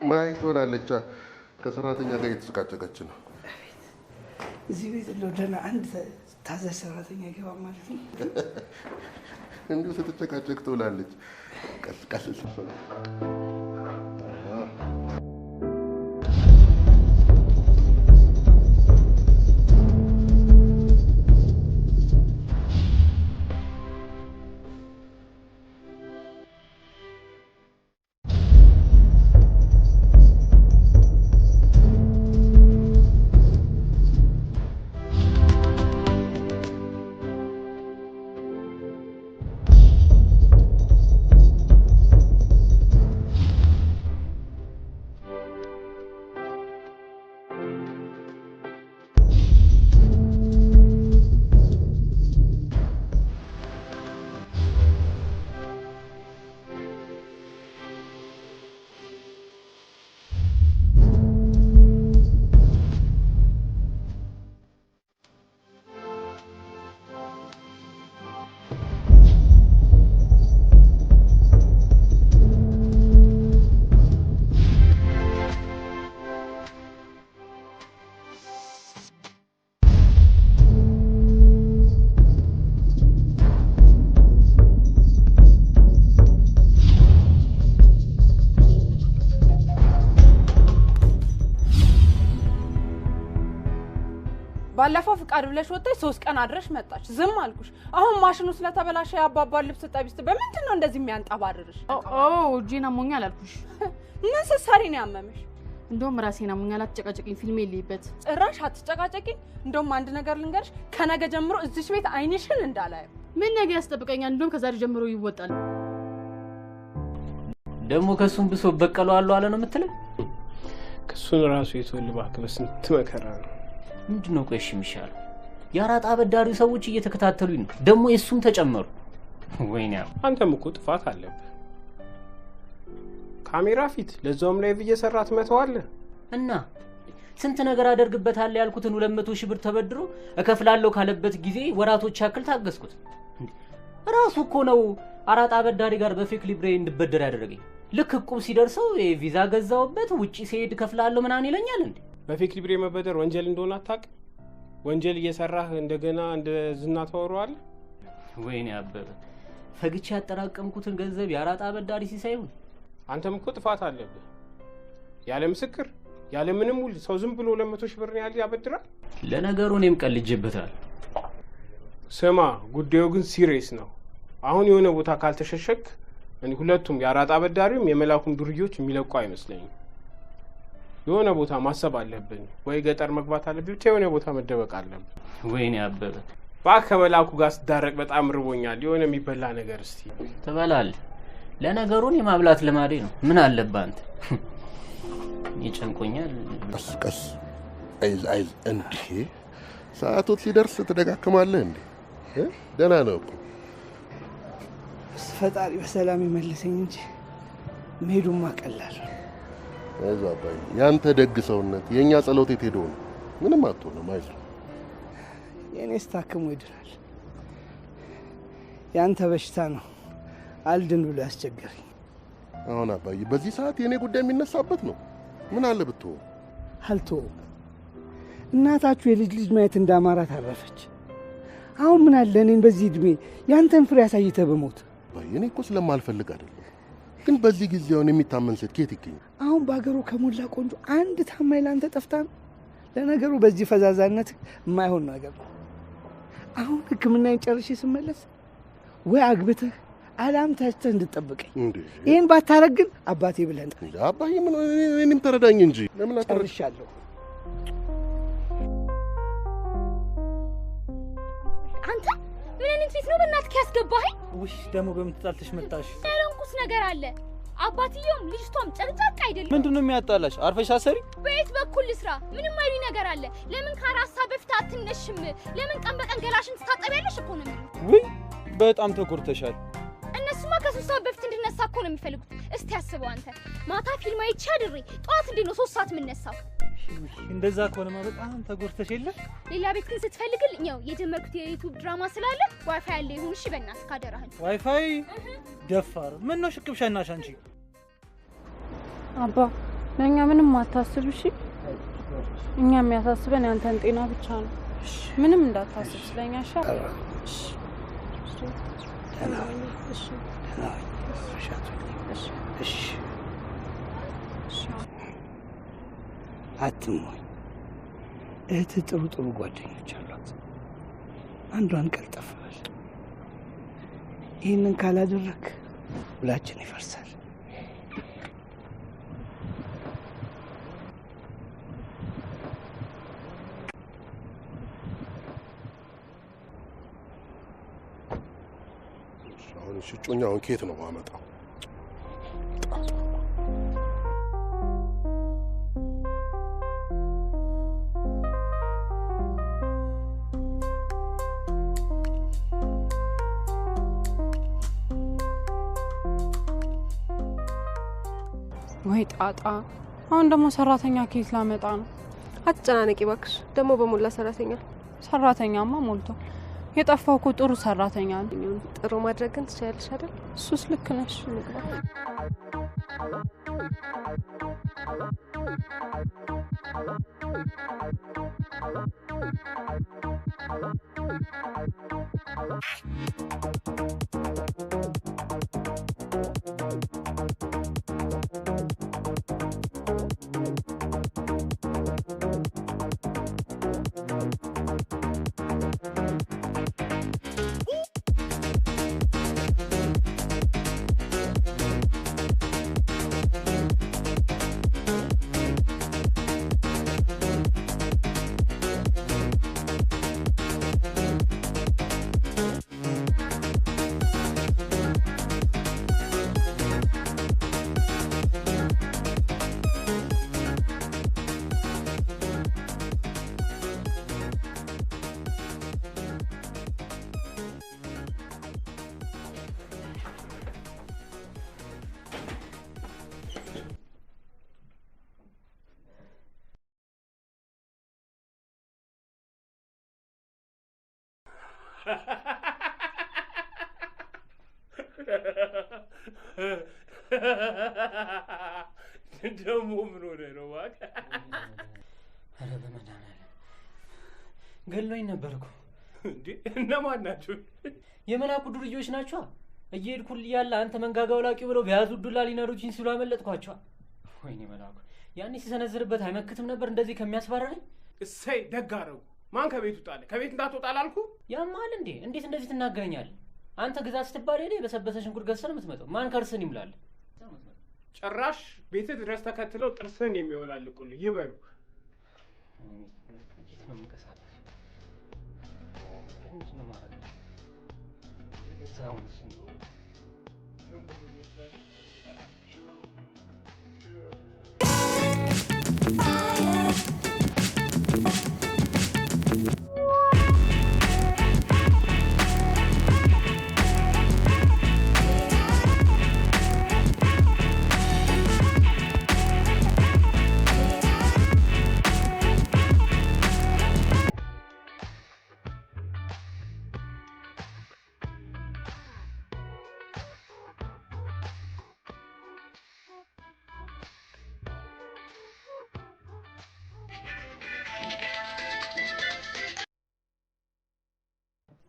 ማይ ትሆናለች ከሰራተኛ ጋር እየተጨቃጨቀች ነው እዚህ ቤት ለደና አንድ ታዛዥ ሰራተኛ ገባ ማለት ነው እንዴ ስትጨቃጨቅ ትውላለች ቀስ ባለፈው ፍቃድ ብለሽ ወጣሽ 3 ቀን አድረሽ መጣች ዝም አልኩሽ አሁን ማሽኑ ስለተበላሸ ያባባል ልብስ ጠቢስት በመንድነው እንደዚህ የሚያንጣባርርሽ ጂና ሞኛል አልኩሽ ምን ሰሳሪ ነው ያመመሽ እንደውም ራሴና ሞኛል አትጨቃጨቂኝ ፊልም የለይበት ጭራሽ አትጨቃጨቂኝ እንደውም አንድ ነገር ልንገርሽ ከነገ ጀምሮ እዚሽ ቤት አይንሽን እንዳላየ ምን ነገር ያስጠብቀኛል እንደውም ከዛሬ ጀምሮ ይወጣል ደሞ ከሱም ብሶ በቀለዋለሁ አለ ነው የምትለው ከሱን ራሱ የተወልባ ከበስንት መከራ ነው ምንድነው ቆይሽ የሚሻለው ያራጣ አበዳሪው ሰዎች እየተከታተሉኝ ነው ደሞ የሱም ተጨመሩ ወይኔ አንተም እኮ ጥፋት አለብህ ካሜራ ፊት ለዛውም ላይቭ እየሰራት መተዋለ እና ስንት ነገር አደርግበታል ያልኩትን 200 ሺህ ብር ተበድሮ እከፍላለሁ ካለበት ጊዜ ወራቶች ያክል ታገስኩት ራሱ እኮ ነው አራጣ አበዳሪ ጋር በፌክ ሊብሬ እንድበደር ያደረገኝ ልክ ቁብ ሲደርሰው የቪዛ ገዛውበት ውጪ ሲሄድ ከፍላለሁ ምናን ይለኛል እንዴ በፌክ ሊብሬ መበደር ወንጀል እንደሆነ አታውቅ ወንጀል እየሰራህ እንደገና እንደ ዝና ተወሯል ወይኔ አበበ ፈግቼ ያጠራቀምኩትን ገንዘብ ያራጣ አበዳሪ ሲሳይው አንተም እኮ ጥፋት አለብህ ያለ ምስክር ያለ ምንም ውል ሰው ዝም ብሎ 200 ሺህ ብር ያህል ያበድራል ለነገሩ እኔም ቀልጄበታል ስማ ጉዳዩ ግን ሲሪየስ ነው አሁን የሆነ ቦታ ካልተሸሸክ እኔ ሁለቱም ያራጣ አበዳሪውም የመላኩም ዱርዮች የሚለቁ አይመስለኝም የሆነ ቦታ ማሰብ አለብን ወይ ገጠር መግባት አለብን ብቻ የሆነ ቦታ መደበቅ አለብን ወይኔ አበበ ባከመላኩ ጋር ስዳረቅ በጣም ርቦኛል የሆነ የሚበላ ነገር እስቲ ተበላል ለነገሩን የማብላት ለማዴ ነው ምን አለበት አንተ ይጨንቆኛል ቀስ አይዝ እንዴ ሰዓቱ ሲደርስ ተደጋከማለህ እንዴ ደና ነው እኮ ፈጣሪ በሰላም ይመልሰኝ እንጂ መሄዱማ ቀላል አይዞህ አባዬ ያንተ ደግ ሰውነት የኛ ጸሎት የት ሄዶ ነው ምንም አትሆንም አይዞህ የኔስ ታክሞ ይድራል ያንተ በሽታ ነው አልድን ብሎ ያስቸገረኝ አሁን አባዬ በዚህ ሰዓት የኔ ጉዳይ የሚነሳበት ነው ምን አለ ብትሆን አልቶ እናታችሁ የልጅ ማየት እንዳማራት አረፈች አሁን ምን አለ እኔን በዚህ እድሜ ያንተን ፍሬ ያሳይተ በሞት እኔ እኮ ስለማልፈልግ አይደለም ግን በዚህ ጊዜውን የሚታመን ሴት ከየት ይገኝ አሁን ባገሩ ከሞላ ቆንጆ አንድ ታማኝ ላንተ ጠፍታ ነው ለነገሩ በዚህ ፈዛዛነት የማይሆን ነገር ነው አሁን ህክምናዬን ጨርሼ ስመለስ ወይ አግብተህ አላም ታስተህ እንድትጠብቀኝ ይሄን ባታረግ ግን አባቴ ብለህ እንዴ አባዬ ምን እኔም ተረዳኝ እንጂ ለምን አትርሻለሁ አንተ ምን አይነት ፊት ነው በእናትህ ያስገባኸኝ ውሽ ደሞ በመጣልተሽ መጣሽ ያለንኩስ ነገር አለ አባትየውም ልጅቷም ጨርጫቃ አይደለም ምንድነው የሚያጣላሽ አርፈሽ አሰሪ በየት በኩል ልስራ ምንም አይሉ ነገር አለ ለምን ካራሳ በፊት አትነሽም ለምን ቀን በቀን ገላሽን ትታጠቢያለሽ እኮ ነው የሚሉት ውይ በጣም ተቆርተሻል እነሱማ ከ3 ሰዓት በፊት እንድነሳ እኮ ነው የሚፈልጉት እስቲ አስበው አንተ ማታ ፊልም አይቼ አድሬ ጧት እንዴ ነው 3 ሰዓት የምነሳው እንደዛ ከሆነማ በጣም ተጎርተሽ የለ ሌላ ቤት ግን ስትፈልግልኝ ያው የጀመርኩት የዩቲዩብ ድራማ ስላለ ዋይፋይ አለ ይሁን እሺ በእናትህ ካደራህን ዋይፋይ ደፋር ምን ነው ሽክብሻናሽ አንቺ አባ ለእኛ ምንም አታስብ እሺ። እኛ የሚያሳስበን ያንተን ጤና ብቻ ነው። ምንም እንዳታስብ ስለኛ እሺ። አትሞኝ። እህትህ ጥሩ ጓደኞች አሏት። አንዷን ቀልጠፍ በል። ይህንን ካላደረክ ሁላችን ይፈርሳል። አሁን እጮኛውን ከየት ነው ማመጣው? ወይ ጣጣ! አሁን ደግሞ ሰራተኛ ከየት ላመጣ ነው? አትጨናነቂ እባክሽ። ደግሞ በሞላ ሰራተኛማ ሞልቶ የጠፋው እኮ ጥሩ ሰራተኛ ነው። ጥሩ ማድረግ ግን ትችያለሽ አይደል? እሱስ ልክ ነሽ። ደግሞ ምን ሆነ ነው እባክህ? ኧረ በመድኃኒዓለም ገሎኝ ነበር እኮ። እንዴ እነማን ናቸው? የመላኩ ዱርዬዎች ናቸው። እየሄድኩል ያለ አንተ መንጋጋው ላቂው ብለው በያዙ ዱላ ሊነሩችኝ ሲሉ አመለጥኳቸው። ወይኔ መላኩ ያኔ ሲሰነዝርበት አይመክትም ነበር እንደዚህ ከሚያስፈራረኝ። እሰይ ደግ አደረጉ። ማን ከቤት ውጣለ? ከቤት እንዳትወጣ አላልኩ? ያማል እንዴ? እንዴት እንደዚህ ትናገረኛለህ? አንተ ግዛ ስትባል ሄደ በሰበሰ ሽንኩርት ገዝተህ የምትመጣው ማን ከርስን ይምላል? ጭራሽ ቤት ድረስ ተከትለው ጥርስን የሚወላልቁልህ ይበሉ።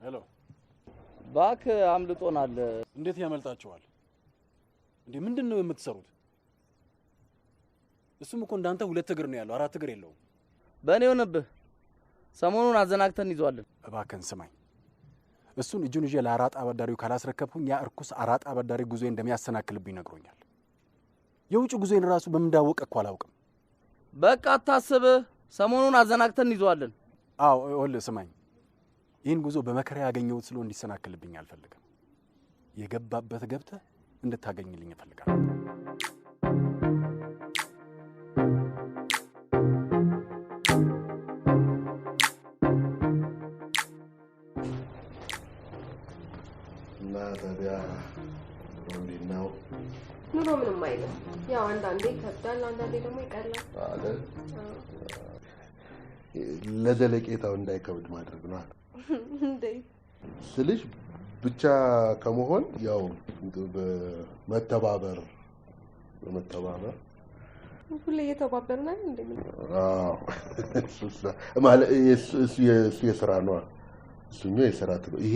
ሄሎ ባክ አምልጦናል። እንዴት ያመልጣቸዋል እንዴ? ምንድነው የምትሰሩት? እሱም እኮ እንዳንተ ሁለት እግር ነው ያለው፣ አራት እግር የለውም። በእኔ ሆነብህ። ሰሞኑን አዘናግተን ይዟልን። እባክህን ስማኝ፣ እሱን እጁን ይዤ ለአራጣ አበዳሪው ካላስረከብኩኝ ያ እርኩስ አራጣ አበዳሪ ጉዞ እንደሚያሰናክልብኝ ነግሮኛል። የውጭ ጉዞዬን ራሱ በምን እንዳወቀ እኮ አላውቅም። በቃ አታስብ፣ ሰሞኑን አዘናግተን ይዟልን። አዎ ይኸውልህ ስማኝ፣ ይህን ጉዞ በመከራ ያገኘሁት ስለ እንዲሰናክልብኝ አልፈልግም። የገባበት ገብተህ እንድታገኝልኝ እፈልጋለሁ። እና ታዲያ እንዴት ነው? ኑሮ ምንም አይልም። ያው አንዳንዴ ይከብዳል፣ አንዳንዴ ደግሞ ይቀላል አይደል? ለዘለቄታው እንዳይከብድ ማድረግ ነው እንዴ ስልሽ ብቻ ከመሆን ያው በመተባበር ሁሌ እየተባበርን አይደል እንዴ? አዎ ማለት እሱ የስራ ነው። እሱኛው የስራ ይሄ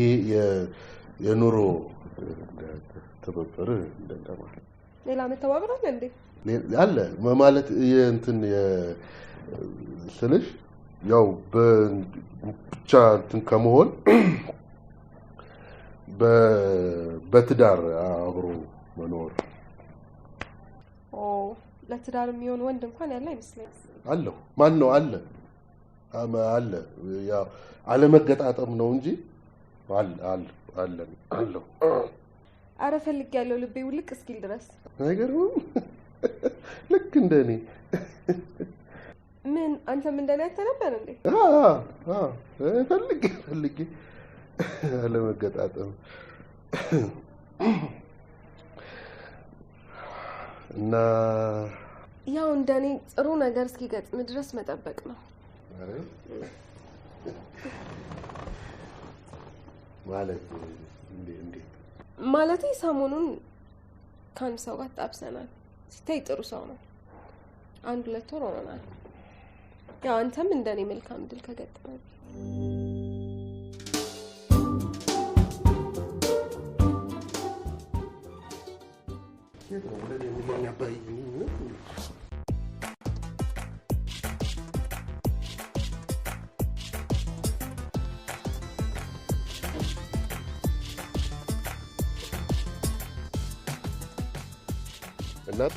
የኑሮ ትብብር እንደማለት። ሌላ መተባበር አለ እንዴ? አለ ማለት እንትን ስልሽ ያው ብቻ እንትን ከመሆን በትዳር አብሮ መኖር። ለትዳር የሚሆን ወንድ እንኳን ያለ አይመስለኝም። አለው ማን ነው? አለ ያው አለመገጣጠም ነው እንጂ አለው። አረ ፈልጌያለሁ ልቤ ውልቅ እስኪል ድረስ። አይገርምም? ልክ እንደኔ። ምን አንተም እንደኔ አትነበር እንዴ? ፈልጌ አለመገጣጠም እና ያው እንደኔ ጥሩ ነገር እስኪገጥም ድረስ መጠበቅ ነው። ማለት ሰሞኑን ከአንድ ሰው ጋር ጣብሰናል። ሲታይ ጥሩ ሰው ነው። 1-2 ወር ሆኖናል። ያው አንተም እንደኔ መልካም ድል ከገጠመኝ እናት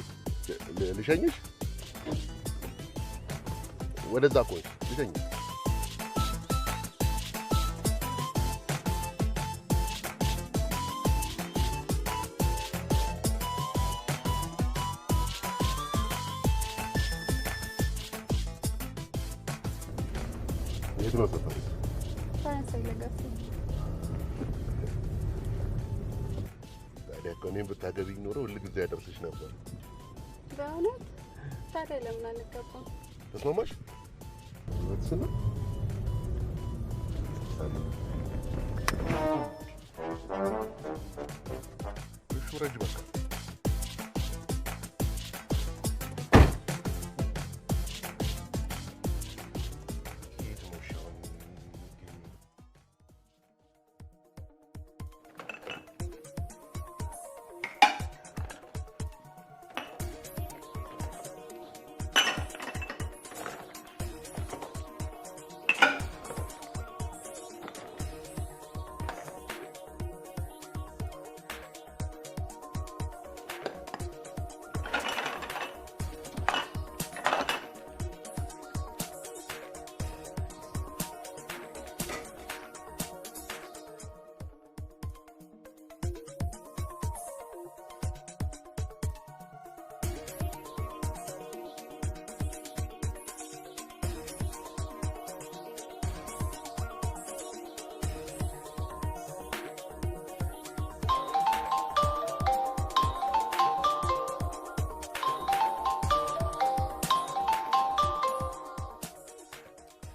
ልሸኝሽ ወደዛ ቆይ ልሸኝሽ የት ነው ሰፈር? ፈረንሳይ ለገፉ ታዲያ እኮ እኔን ብታገቢኝ ኖሮ ሁልጊዜ ያደርስሽ ነበር። በእውነት? ታዲያ ለምን አንገባም? ተስማማሽ? ወጥስና ሹረጅ በቃ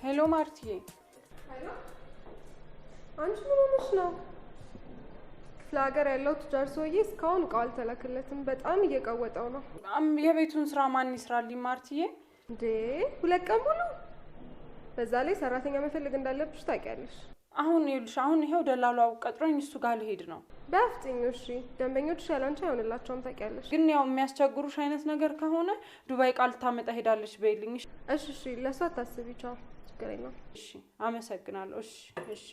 ሄሎ ማርቲዬ። ሄሎ አንቺ ምን ሆነሽ ነው? ክፍለ ሀገር ያለው ቱጃር ሰውዬ እስካሁን እቃው አልተላከለትም። በጣም እየቀወጠው ነው። የቤቱን ስራ ማን ይስራልኝ ማርቲዬ? እንዴ 2 ቀን ሙሉ? በዛ ላይ ሰራተኛ መፈለግ እንዳለብሽ ታውቂያለሽ። አሁን ይኸውልሽ፣ አሁን ይሄው ደላላው ቀጥሮኝ እሱ ጋር ልሄድ ነው። በአፍጥኝ። እሺ ደንበኞች ያላንቺ አይሆንላቸውም ታውቂያለሽ። ግን ያው የሚያስቸግሩሽ አይነት ነገር ከሆነ ዱባይ ቃል ታመጣ ሄዳለች በይልኝ። እሺ ለሷ አታስቢ። ቻው። ችግር የለውም። እሺ አመሰግናለሁ። እሺ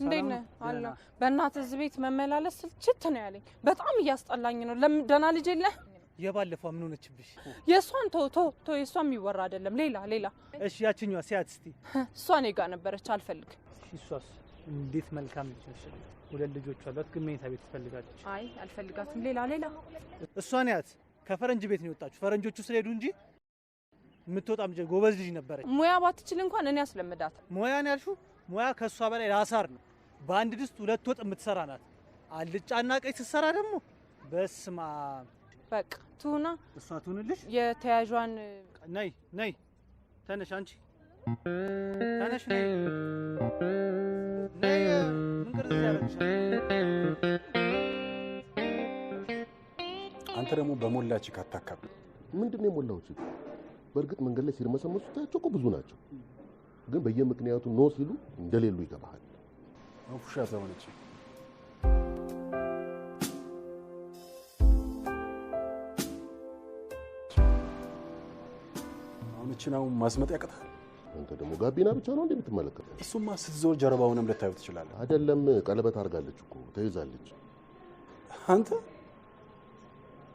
እንዴት ነህ? አለሁ። በእናትህ እዚህ ቤት መመላለስ ስልችት ነው ያለኝ። በጣም እያስጠላኝ ነው። ለምን ደህና ልጅ የለህ? የባለፈው ምን ሆነችብሽ? የእሷን ቶ የእሷ የሚወራ አይደለም። ሌላ። እሺ ያችኛዋ ሲያት እስቲ። እሷ እኔ ጋር ነበረች። አልፈልግም። እሷስ እንዴት መልካም ልጅ ነሽ። ሁለት ልጆች አሏት፣ ግን መኝታ ቤት ትፈልጋለች። አይ አልፈልጋትም። ሌላ እሷን ያት ከፈረንጅ ቤት ነው የወጣችሁ። ፈረንጆቹ ስለሄዱ እንጂ የምትወጣም ጎበዝ ልጅ ነበረች። ሙያ ባትችል እንኳን እኔ አስለምዳት። ሙያን ያልሽው ሙያ ከእሷ በላይ ላሳር ነው። በአንድ ድስት ሁለት ወጥ የምትሰራ ናት። አልጫና ቀይ ስትሰራ ደግሞ በስማ በቃ ትሁና። እሷ ትሁንልሽ። የተያዧን ነይ ተነሽ፣ አንቺ ተነሽ፣ ነይ ምን ቅርጽ ያደርግሻል? አንተ ደግሞ በሞላች ካታካብ ምንድነው የሞላው ችግር? በእርግጥ መንገድ ላይ ሲርመሰመሱ ታያቸው እኮ ብዙ ናቸው፣ ግን በየምክንያቱ ኖ ሲሉ እንደሌሉ ይገባሃል። አውፍሻ ተሆነች። አሁን ማስመጥ ያቀታል። አንተ ደግሞ ጋቢና ብቻ ነው እንደምትመለከተው። እሱማ ስትዞር ጀርባውንም ልታዩ ትችላለህ። አይደለም ቀለበት አድርጋለች እኮ ተይዛለች። አንተ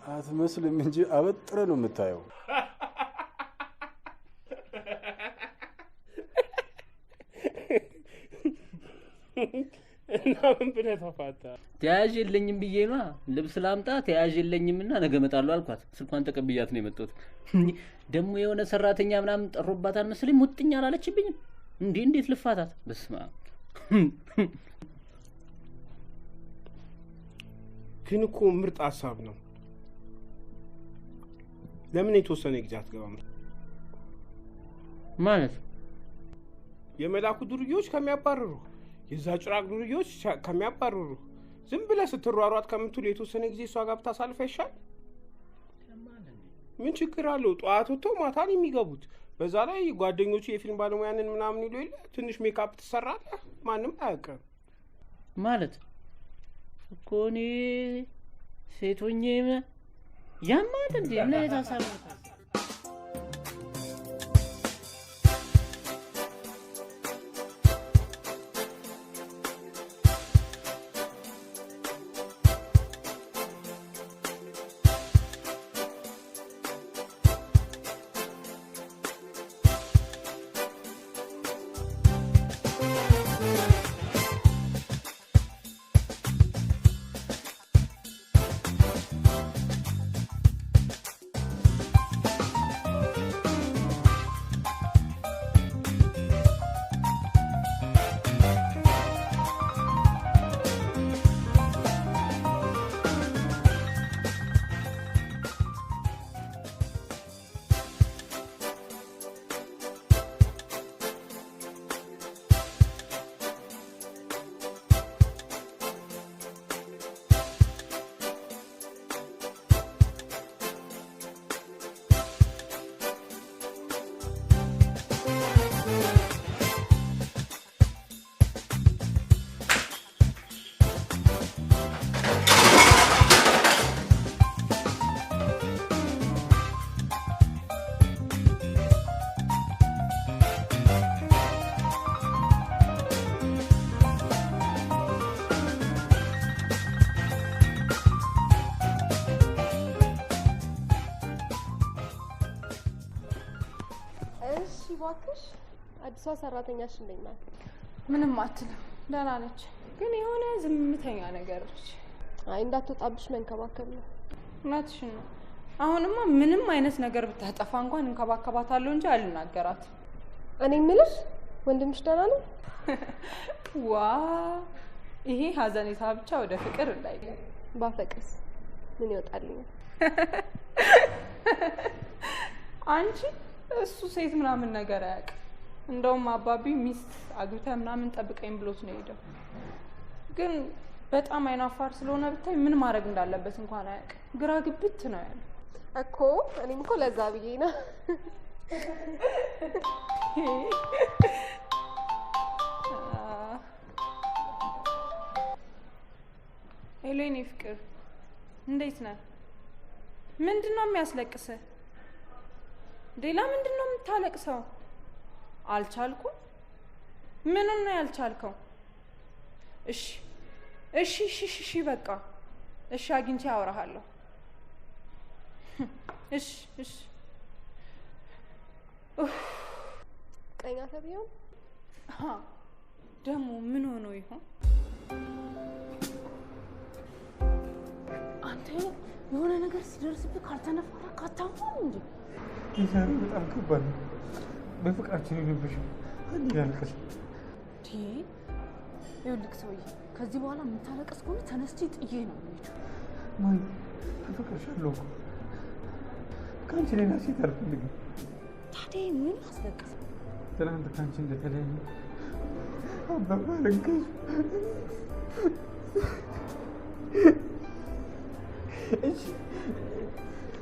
አትመስልም እንጂ አበጥረ ነው የምታየው። እና ምን ብለህ ተፋታ? ተያዥ የለኝም ብዬ ነዋ። ልብስ ላምጣ ተያዥ የለኝምና ነገ እመጣለሁ አልኳት። ስልኳን ተቀብያት ነው የመጣሁት። ደግሞ የሆነ ሰራተኛ ምናምን ጠሮባታል መሰለኝ። ሙጥኛ አላለችብኝም። እንዴት ልፋታት? በስመ አብ። ግን እኮ ምርጥ ሀሳብ ነው። ለምን የተወሰነ ጊዜ አትገባም? ማለት የመላኩ ዱርዬዎች ከሚያባርሩ፣ የዛ ጭራቅ ዱርዬዎች ከሚያባርሩ ዝም ብለህ ስትሯሯጥ ከምትውል የተወሰነ ጊዜ እሷ ጋር ብታሳልፍ አይሻል? ምን ችግር አለው? ጠዋት ወጥተው ማታን የሚገቡት። በዛ ላይ ጓደኞቹ የፊልም ባለሙያንን ምናምን ይሉ የለ ትንሽ ሜካፕ ትሰራለህ፣ ማንም አያውቅም። ማለት እኮ እኔ ሴቶኜ ያማል እንዴ? ምን ታሳብ እባክሽ አዲሷ ሰራተኛሽ እንዴት ናት? ምንም አትልም፣ ደህና ነች። ግን የሆነ ዝምተኛ ነገር ነች። አይ እንዳትወጣብሽ መንከባከብ ነው። እውነትሽን ነው። አሁንማ ምንም አይነት ነገር ብታጠፋ እንኳን እንከባከባታለሁ እንጂ አልናገራት። እኔ የምልሽ ወንድምሽ ደህና ነው? ዋ ይሄ ሀዘኔታ ብቻ ወደ ፍቅር እንዳይ። ባፈቅስ ምን ይወጣልኛል? አንቺ እሱ ሴት ምናምን ነገር አያውቅም። እንደውም አባቢ ሚስት አግብታ ምናምን ጠብቀኝ ብሎት ነው ሄደው። ግን በጣም አይናፋር ስለሆነ ብታይ ምን ማድረግ እንዳለበት እንኳን አያውቅም። ግራ ግብት ነው ያለው እኮ። እኔም እኮ ለዛ ብዬ ነው። ሄሎ የኔ ፍቅር እንዴት ነህ? ምንድነው የሚያስለቅስህ? ሌላ ምንድነው የምታለቅሰው? አልቻልኩም። ምኑን ነው ያልቻልከው? እሺ እሺ እሺ እሺ በቃ እሺ፣ አግኝቼ አወራሃለሁ። እሺ እሺ። ቀኛ ተብየው ደግሞ ምን ሆኖ ይሆን? የሆነ ነገር ሲደርስብህ ካልተነፈረ ካታውቁም እንዴ? የዛሬ በጣም ከባድ ነው። በፍቅራችን ይልብሽ አንድ ያልቅስ። ይኸውልህ ሰውዬ፣ ከዚህ በኋላ የምታለቅስ ከሆነ ተነስቼ ጥዬ ነው የምሄደው። ማይ አፈቅርሻለሁ እኮ ከአንቺ ሌላ ሴት አልፈልግም። ታዲያ ምን አስለቅስ? ትናንት ከአንቺ እንደተለያየ አባባ ለገሱ።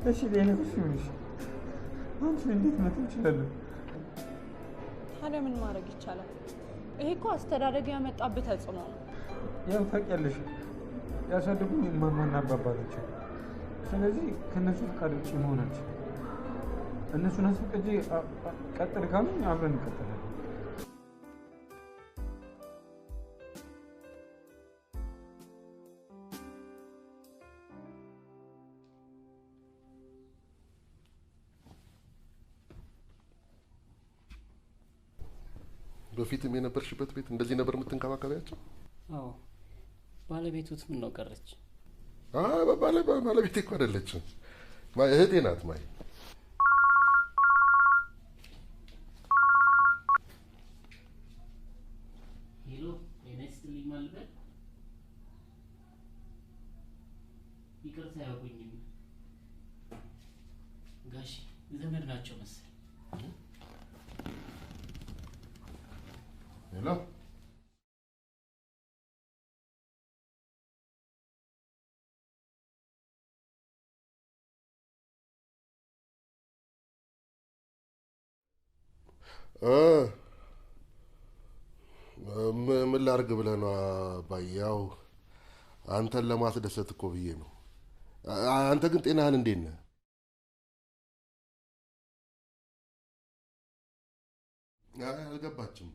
እሺ ሌላ እሺ ይሁንሽ። አንቺን እንዴት መተው እችላለሁ? ታዲያ ምን ማድረግ ይቻላል? ይሄ እኮ አስተዳደግ ያመጣብህ ተጽዕኖ ነው። ያው ታውቂያለሽ ያሳደጉኝ እማማና አባባ ናቸው። ስለዚህ ከእነሱ ፈቃድ ውጭ መሆናችን እነሱን አስፈቅጄ ቀጥል ካሉኝ አብረን እንቀጥላለን። በፊትም የነበርሽበት ቤት እንደዚህ ነበር የምትንከባከቢያቸው? አዎ። ባለቤቱት ምን ነው ቀረች? ባለቤቴ እኮ አይደለችም፣ እህቴ ናት። ማይ ሄሎ፣ የኔስትልኝ ማልበል ይቅርታ ያውቁኝም ጋሽ ዘመድ ናቸው መሰል። ሄሎ ምን ላድርግ ብለህ ነው አባዬ? ያው አንተን ለማስደሰት እኮ ብዬ ነው። አንተ ግን ጤናህን እንዴት ነህ? አልገባችም።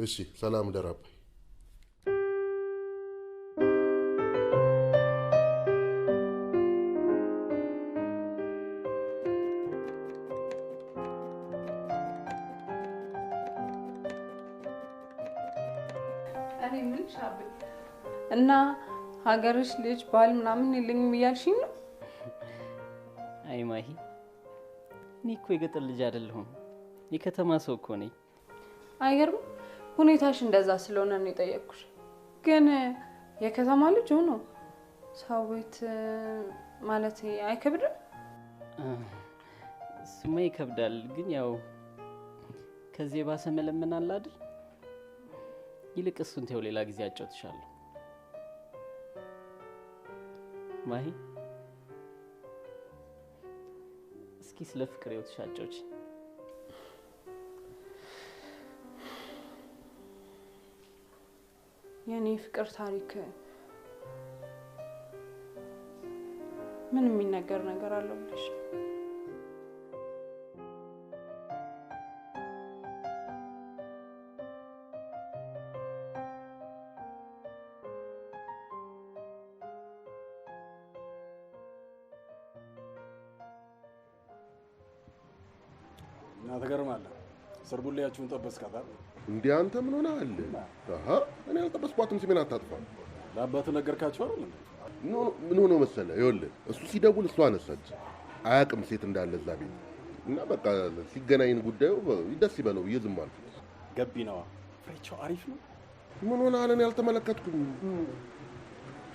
እሺ ሰላም ደር አባዬ። እኔ ምን ሻብ እና ሀገርሽ ልጅ ባል ምናምን የለኝም እያልሽኝ ነው? አይ ማሂ፣ እኔ እኮ የገጠር ልጅ አይደለሁም፣ የከተማ ሰው እኮ ነኝ። አይገርም? ሁኔታሽ እንደዛ ስለሆነ ነው የጠየቅኩሽ። ግን የከተማ ልጅ ሆኖ ሰው ቤት ማለት አይከብድም? እሱማ ይከብዳል፣ ግን ያው ከዚህ የባሰ መለመን አለ አይደል? ይልቅ እሱን ተይው፣ ሌላ ጊዜ አጫውትሻለሁ። ማሂ፣ እስኪ ስለ ፍቅር ህይወትሽ አጫውች። የኔ ፍቅር ታሪክ ምን የሚነገር ነገር አለው ብለሽ? እና ተገርማለህ። ሰርቡላያችሁን ጠበስካታል እንዴ? አንተ ምን ሆነሃል? እኔ አልጠበስኳትም። ስሜን አታጥፋ። ለአባትህ ነገርካቸው አይደል? ምን ሆኖ መሰለህ? ይኸውልህ እሱ ሲደውል እሷ አነሳች። አያውቅም ሴት እንዳለ እዛ ቤት እና በቃ ሲገናኝን ጉዳዩ ደስ ይበለው ብዬ ዝም አልኩት። ገቢ ነዋ። ፍሬቸው አሪፍ ነው። ምን ሆነሃል? እኔ አልተመለከትኩም።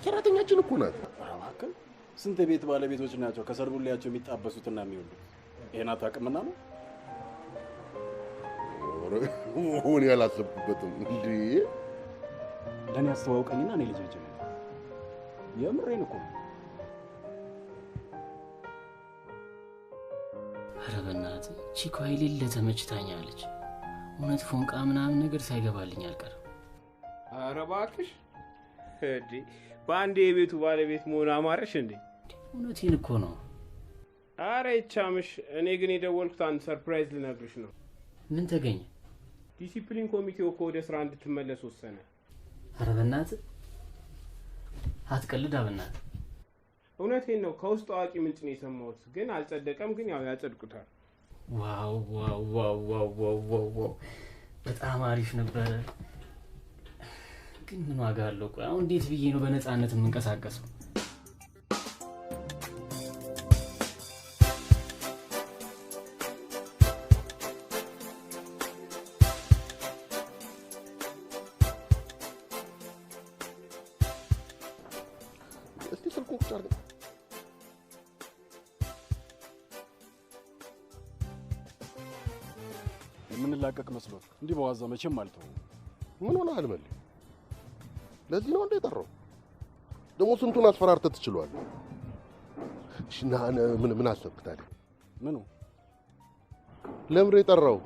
ሰራተኛችን እኮ ናት። እባክህ ስንት ቤት ባለቤቶች ናቸው ከሰርቡላያቸው የሚጣበሱትና የሚወዱት? ይሄን አታውቅምና ነው? እኔ አላሰብኩበትም። እንዴ ለእኔ አስተዋውቀኝና እኔ ልጅ ልጅ የምሬን እኮ። ኧረ በእናትህ ቺኳ የሌለ ተመችታኛለች። እውነት ፎንቃ ምናምን ነገር ሳይገባልኝ አልቀርም። ኧረ እባክሽ እንዴ! በአንዴ የቤቱ ባለቤት መሆን አማረሽ እንዴ? እውነቴን እኮ ነው። ኧረ ይቻምሽ። እኔ ግን የደወልኩት አንድ ሰርፕራይዝ ልነግርሽ ነው። ምን ተገኘ? ዲሲፕሊን ኮሚቴው እኮ ወደ ስራ እንድትመለስ ወሰነ። ኧረ በእናትህ አትቀልድ። በእናትህ እውነቴን ነው። ከውስጥ አዋቂ ምንጭ ነው የሰማሁት። ግን አልጸደቀም። ግን ያው ያጸድቁታል። ዋው ዋው ዋው ዋው ዋው ዋው! በጣም አሪፍ ነበረ። ግን ምን ዋጋ አለው? ቆይ አሁን እንዴት ብዬ ነው በነፃነት የምንቀሳቀሰው? እስቲ ስልኩ ቁጭ አድርገው። የምንላቀቅ መስሎት እንዲህ በዋዛ መቼም አልተው። ምን ሆነ አልመል? ለዚህ ነው እንደ የጠራው? ደግሞ ስንቱን አስፈራርተህ ትችላለህ? እሺ ና ምን አሰብክ ታዲያ? ምኑ? ለምን ነው የጠራው?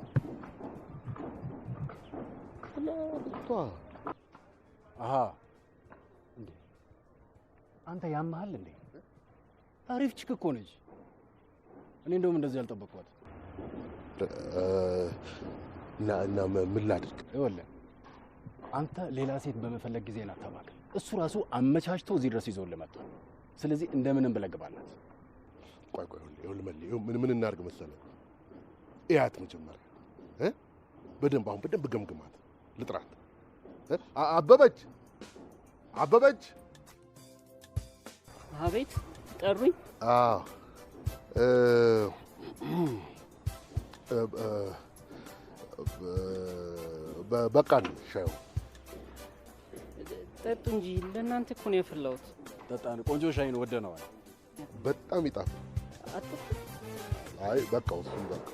አሃ እንዴ አንተ ያማሃል እንዴ? አሪፍ ችክ እኮ ነች። እኔ እንደውም እንደዚህ ያልጠበቅኳት። እና ምን ላድርግ? ይኸውልህ አንተ ሌላ ሴት በመፈለግ ጊዜ ናት ታባክል። እሱ ራሱ አመቻችቶ እዚህ ድረስ ይዞልህ መጣ። ስለዚህ እንደምንም ብለህ ግባላት። ቆይ ምን እናድርግ መሰለህ? እያት መጀመሪያ በደንብ አሁን በደንብ ገምግማት። ልጥራት። አበበች አቤት ጠሩኝ? አዎ በቃን ሻዩ ጠጡ እንጂ ለእናንተ እኮ ነው ያፈላሁት። ጠጣን። ቆንጆ ሻይ ነው ወደነዋል። በጣም ይጣፍጥ። አይ በቃው እሱም በቃ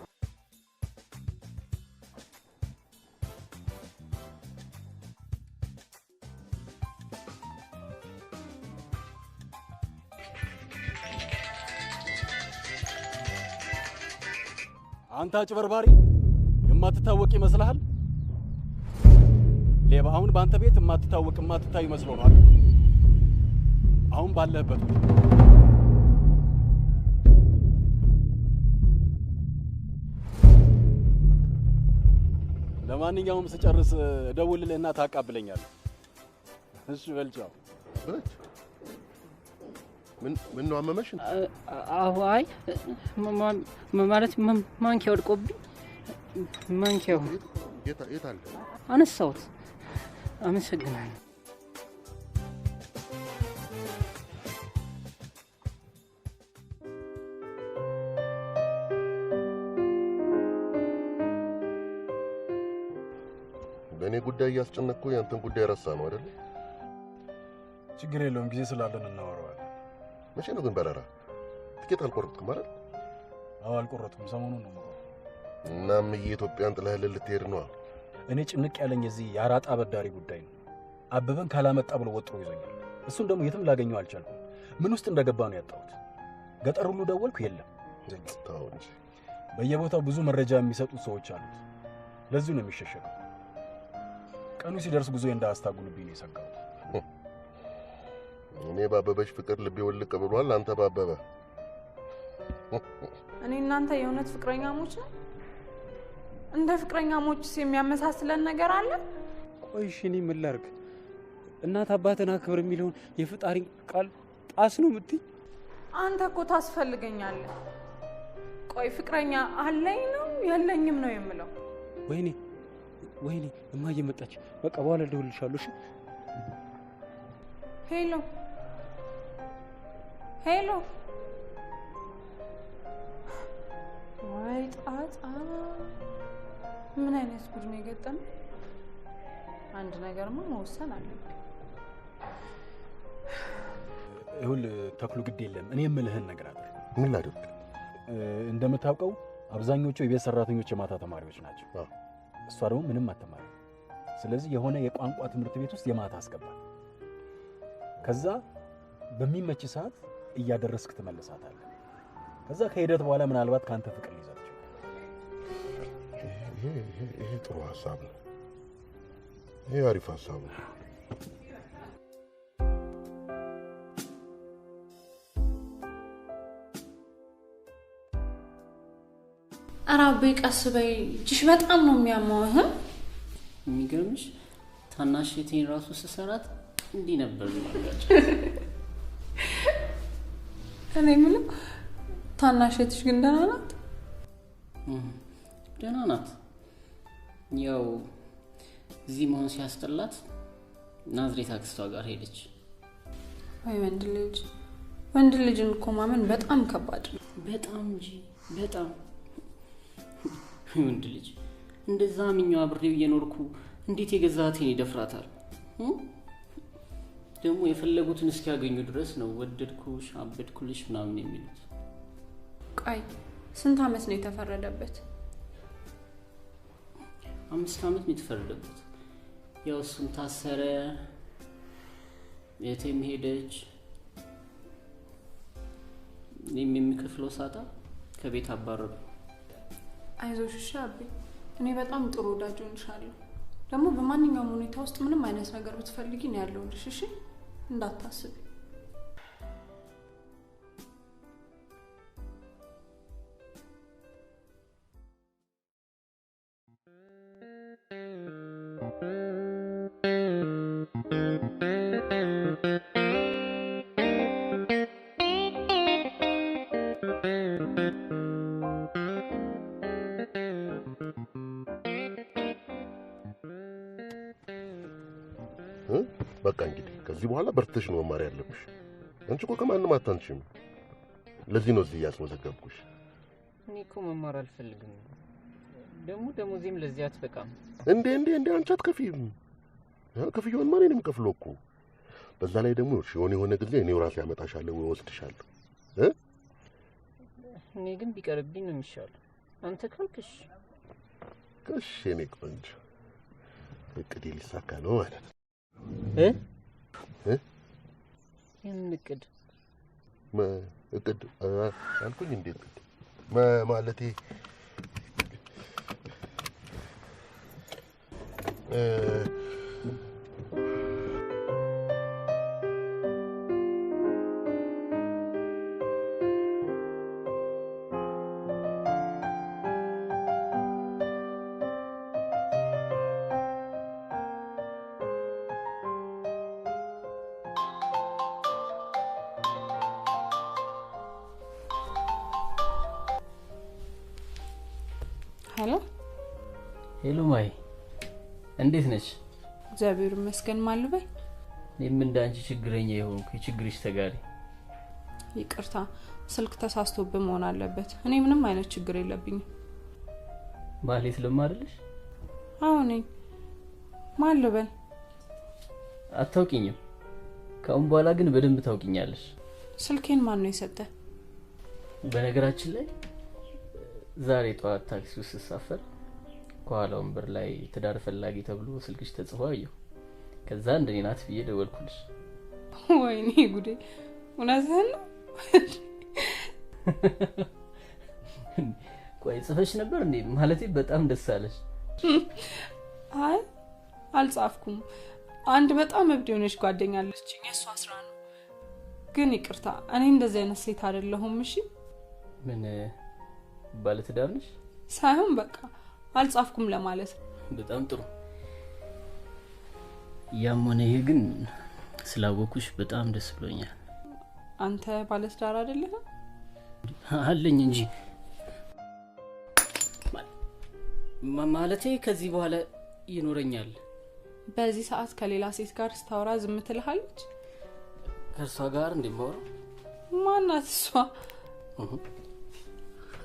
አንተ አጭበርባሪ የማትታወቅ ይመስልሃል? ሌባ አሁን በአንተ ቤት የማትታወቅ የማትታይ መስሎ ነው አይደል? አሁን ባለህበት ለማንኛውም ስጨርስ እደውልልህና ታቃብለኛለህ። እሺ በልቻው። ምን ነው አመመሽ? አይ ማለት ማንኪያው ወድቆብኝ ማንኪያው የት አለ? አነሳሁት። አመሰግናለሁ። በእኔ ጉዳይ እያስጨነቅኩ ያንተን ጉዳይ ረሳ ነው አይደል? ችግር የለውም፣ ጊዜ ስላለን እናወራዋለን። መቼ ነው ግን በረራ? ትኬት አልቆረጥክም አይደል? አዎ አልቆረጥኩም፣ ሰሞኑን ነው። እናም የኢትዮጵያን ጥለህልን ልትሄድ ነው? እኔ ጭንቅ ያለኝ እዚህ የአራጣ አበዳሪ ጉዳይ ነው። አበበን ካላመጣ ብሎ ወጥሮ ይዞኛል። እሱን ደግሞ የትም ላገኘው አልቻልኩም። ምን ውስጥ እንደገባ ነው ያጣሁት። ገጠር ሁሉ ደወልኩ፣ የለም። ተው እንጂ። በየቦታው ብዙ መረጃ የሚሰጡት ሰዎች አሉት። ለዚህ ነው የሚሸሸገው። ቀኑ ሲደርስ ጉዞ እንዳያስታጉልብኝ ነው የሰጋሁት። እኔ ባበበሽ ፍቅር ልቤ ውልቅ ብሏል። አንተ ባበበ እኔ እናንተ የእውነት ፍቅረኛሞች ነው? እንደ ፍቅረኛሞችስ የሚያመሳስለን ነገር አለ? ቆይ እሺ እኔ ምን ላድርግ? እናት አባትን አክብር የሚለውን የፍጣሪ ቃል ጣስ ነው የምትይ? አንተ እኮ ታስፈልገኛለህ። ቆይ ፍቅረኛ አለኝ ነው የለኝም ነው የምለው? ወይኔ እማዬ መጣች። በቃ በኋላ እደውልልሻለሁ። እሺ ሄሎ ወይ ጣጣ! ምን አይነት ጉድ ነው የገጠመኝ? አንድ ነገርማ መወሰን አለብኝ። ይኸውልህ ተክሉ፣ ግድ የለም እኔ የምልህን ነገር አድርግ። ምን ላድርግ? እንደምታውቀው አብዛኞቹ የቤት ሰራተኞች የማታ ተማሪዎች ናቸው። እሷ ደግሞ ምንም አትማሪ። ስለዚህ የሆነ የቋንቋ ትምህርት ቤት ውስጥ የማታ አስገባል። ከዛ በሚመች ሰዓት እያደረስክ ትመልሳታለህ። ከዛ ከሂደት በኋላ ምናልባት ካንተ ፍቅር ሊይዛት ይችላል። ይሄ ጥሩ ሐሳብ ነው። ይሄ አሪፍ ሐሳብ ነው። አራቤ ቀስ በይ፣ እጅሽ በጣም ነው የሚያመው። የሚገርምሽ ታናሽ እህቴን ራሱ ስሰራት እንዲህ ነበር ማለት። እኔ የምለው ታናሽ እህትሽ ግን ደህና ናት? ደህና ናት። ያው እዚህ መሆን ሲያስጠላት ናዝሬት አክስቷ ጋር ሄደች። አይ ወንድ ልጅን እኮ ማመን በጣም ከባድ ነው። በጣም እንጂ በጣም ወንድ ልጅ እንደዛ ምኛው አብሬው እየኖርኩ እንዴት የገዛቴን ይደፍራታል? ደግሞ የፈለጉትን እስኪያገኙ ድረስ ነው ወደድኩሽ አበድኩልሽ ምናምን የሚሉት። ቆይ ስንት አመት ነው የተፈረደበት? 5 አመት ነው የተፈረደበት። ያው እሱም ታሰረ፣ የቴም ሄደች። እኔም የሚከፍለው ሳጣ ከቤት አባረሩ። አይዞሽ እሺ አቤ፣ እኔ በጣም ጥሩ ወዳጅ ሆንሻለሁ። ደግሞ በማንኛውም ሁኔታ ውስጥ ምንም አይነት ነገር ብትፈልጊ ነው ያለሁልሽ። እሺ እንዳታስቢ። በቃ እንግዲህ ከዚህ በኋላ በርተሽ ነው መማር ያለብሽ። አንቺ እኮ ከማንም አታንቺም። ለዚህ ነው እዚህ ያስመዘገብኩሽ። እኔ እኮ መማር አልፈልግም። ደግሞ ደሞዜም ለዚህ አትበቃም። እንዴ አንቺ አትከፊም። ክፍያውን ማን ነው የሚከፍለው እኮ? በዛ ላይ ደግሞ የሆነ ጊዜ እኔው ራሴ አመጣሻለሁ ወይ ወስድሻለሁ። እኔ ግን ቢቀርብኝ ነው የሚሻለው። አንተ ካልክሽ ከሽ እኔ ቆንጆ እቅዴ ሊሳካ ነው ማለት ነው። የምንቅድ እቅድ አልኩኝ። እንዴት ማለቴ ሄሎ ማይ፣ እንዴት ነሽ? እግዚአብሔር ይመስገን። ማልበይ እኔም እንዳንቺ ችግረኛ የሆንኩ የችግርሽ ተጋሪ። ይቅርታ ስልክ ተሳስቶብኝ መሆን አለበት። እኔ ምንም አይነት ችግር የለብኝም። ማለት ለማድረግሽ? አዎ ነኝ። ማልበል አታውቂኝም። ከአሁን በኋላ ግን በደንብ ታውቂኛለሽ። ስልኬን ማን ነው የሰጠ? በነገራችን ላይ ዛሬ ጠዋት ታክሲ ውስጥ ሳፈር ከኋላ ወንበር ላይ ትዳር ፈላጊ ተብሎ ስልክሽ ተጽፎ አየሁ። ከዛ እንደኔ ናት ብዬ ደወልኩልሽ። ወይኔ ጉዴ! እውነትህን ነው? ቆይ ጽፈሽ ነበር እንዴ? ማለቴ በጣም ደስ አለሽ። አይ አልጻፍኩም። አንድ በጣም እብድ የሆነች ጓደኛ አለችኝ፣ የሷ ስራ ነው። ግን ይቅርታ እኔ እንደዚህ አይነት ሴት አይደለሁም። እሺ ምን ባለ ትዳር ነሽ? ሳይሆን በቃ አልጻፍኩም ለማለት ነው። በጣም ጥሩ። ያም ሆነ ይሄ ግን ስላወኩሽ በጣም ደስ ብሎኛል። አንተ ባለ ትዳር አይደለህ? አለኝ እንጂ ማለቴ ከዚህ በኋላ ይኖረኛል። በዚህ ሰዓት ከሌላ ሴት ጋር ስታወራ ዝም ትልሃለች? ከእርሷ ጋር እንደማወራ? ማናት እሷ?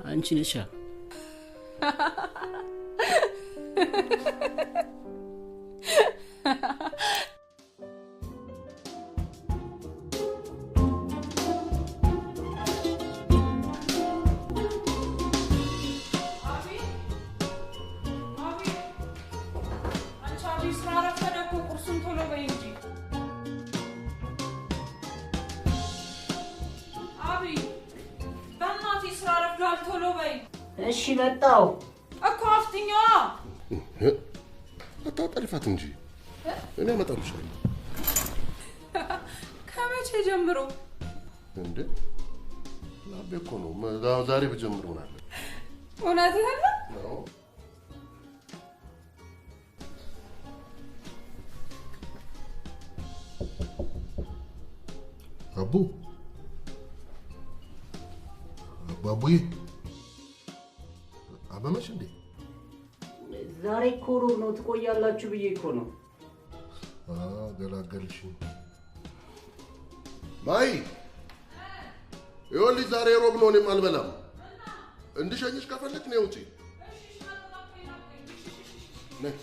አንቺ ነሽ። እሺ መጣው እኮ አፍጥኛዋ አታጠልፋት እንጂ እኔ አመጣልሻለሁ። ከመቼ ጀምሮ እንዴ? ላቤ እኮ ነው ዛሬ በጀምሮ ነው። እውነትህን ነው? አቡ አባቡዬ አበመሽ እንዴ? ዛሬ እኮ ሮብ ነው። ትቆያላችሁ ብዬ እኮ ነው። ገላገልሽ ማይ ይኸውልሽ ዛሬ ሮብ ነው እኔም አልበላም እንድሸኝሽ ከፈለክ ነው ውጪ ነይ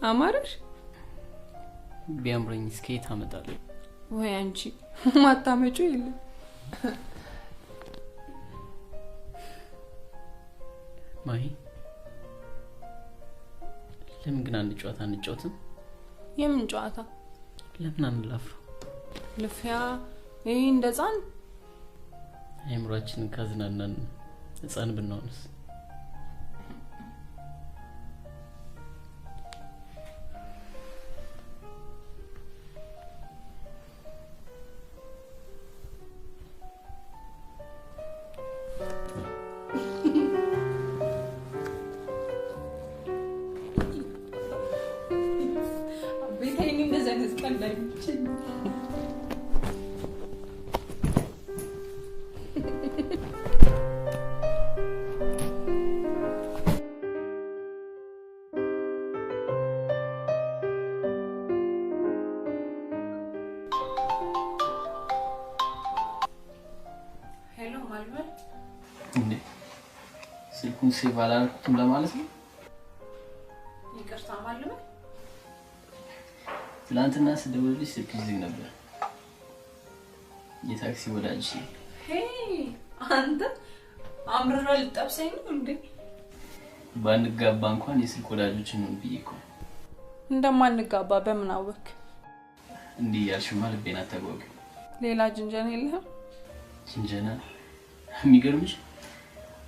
አማረሽ ቢያምረኝ ስኬት አመጣለሁ ወይ አንቺ ማታመጩ የለም ማይ ለምን ግን አንጫወትም የምን ጨዋታ ለምን አንላፍ ልፊያ ይሄ እንደዛን አይምሮአችንን ካዝናናን ህፃን ብንሆንስ ስልኩን ሴቭ አላደረኩትም ለማለት ነው ይቅርታ ማለመ ትላንትና ስደውልልሽ ስልክ ዝግ ነበር የታክሲ ወዳጅ ሄይ አንተ አምረራ ልጠብሰኝ ነው እንዴ ባንጋባ እንኳን የስልክ ወዳጆች ነው ብዬኮ እንደማንጋባ በምን አወክ እንዴ ያልሽማ ልቤን አታጓጉ ሌላ ጅንጀና የለህም ጅንጀና የሚገርምሽ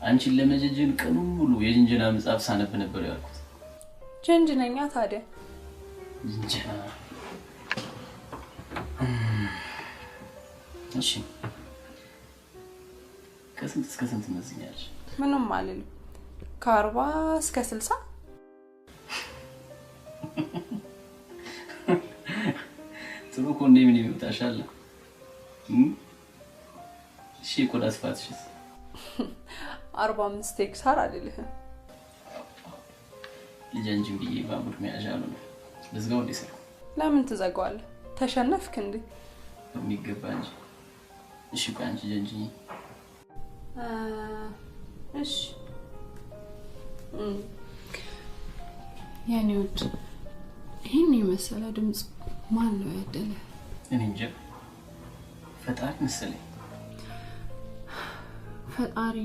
አንቺን ለመጀጀን ቀኑ ሙሉ የጅንጀና መጽሐፍ ሳነብ ነበር ያልኩት ጅንጀነኛ ታዲያ ጅንጀና እሺ ከስንት እስከ ስንት መዝኛለሽ ምንም አልልም ከ40 እስከ 60 ጥሩ ኮንዶሚኒየም ይወጣሻል እሺ ቆዳ ስፋትሽስ 45 ሄክታር አይደለም ልጅንጅን ብዬ ባቡር መያዣሉ ለዝጋው እንደ ሰው ለምን ትዘጋዋለህ ተሸነፍክ እንዴ የሚገባ እንጂ እሺ ቃንጂ ጀንጂ እሺ ያኔ ወጥ ይሄን የመሰለ ድምጽ ማን ነው ያደለ እኔ እንጃ ፈጣሪ መሰለኝ ፈጣሪ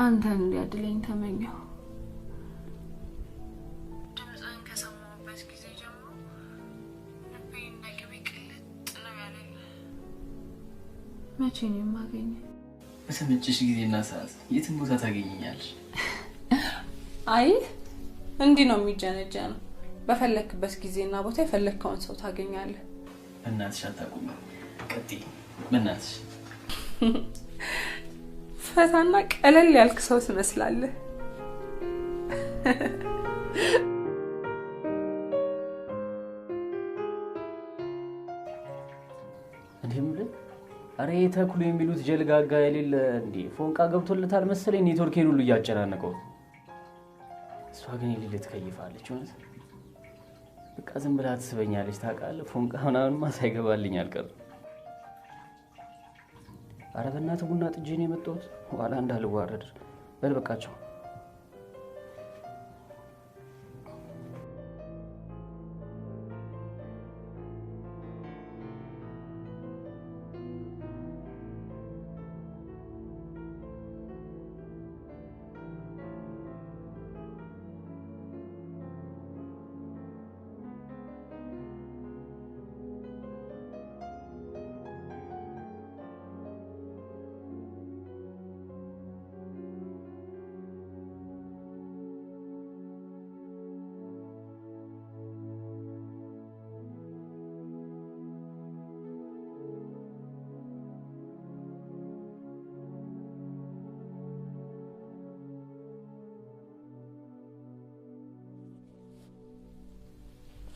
አንተን እንዲያድለኝ ተመኘው ድምጽን ከሰማሁበት ጊዜ ጀምሮ ልቤን ነግቤ ቅልጥ ነው ያለኝ መቼ ነው የማገኘው በተመቸሽ ጊዜና ሰዓት የትም ቦታ ታገኘኛለሽ አይ እንዲህ ነው የሚጀነጀነው በፈለክበት ጊዜና ቦታ የፈለከውን ሰው ታገኛለህ በእናትሽ አታቁም ቀጥይ በእናትሽ ፈታና ቀለል ያልክ ሰው ትመስላለህ እንደምል አሬ ተኩሉ የሚሉት ጀልጋጋ የሌለ እንዴ ፎንቃ ገብቶለታል መሰለኝ ኔትወርኬን ሁሉ ያጨናነቀው እሷ ግን የሌለ ትከይፋለች እውነት በቃ ዝም ብላ ትስበኛለች ታውቃለህ ፎንቃ ምናምን ማሳይገባልኝ አልቀር ኧረ በእናትህ ቡና ጥጄ ነው የመጣሁት ኋላ እንዳልዋረድ በል በቃቸው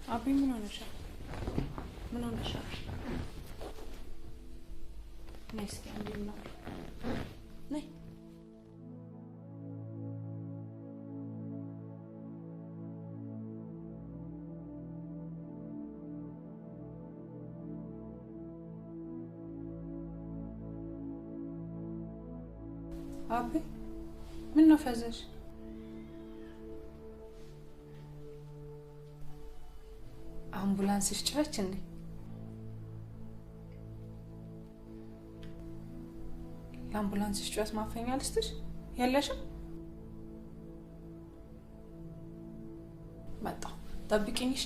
አቢ ምን ሆነሻል? ምን ሆነሻል? ነይ እስኪ አንዴ እናውራ። ነይ አቢ ምን ነው ፈዘሽ? አምቡላንስሽ ጭራች እንዴ? ለአምቡላንስሽ ጭራች ማፈኛ ልስጥሽ ያለሽም? መጣሁ ጠብቂኝ እሺ?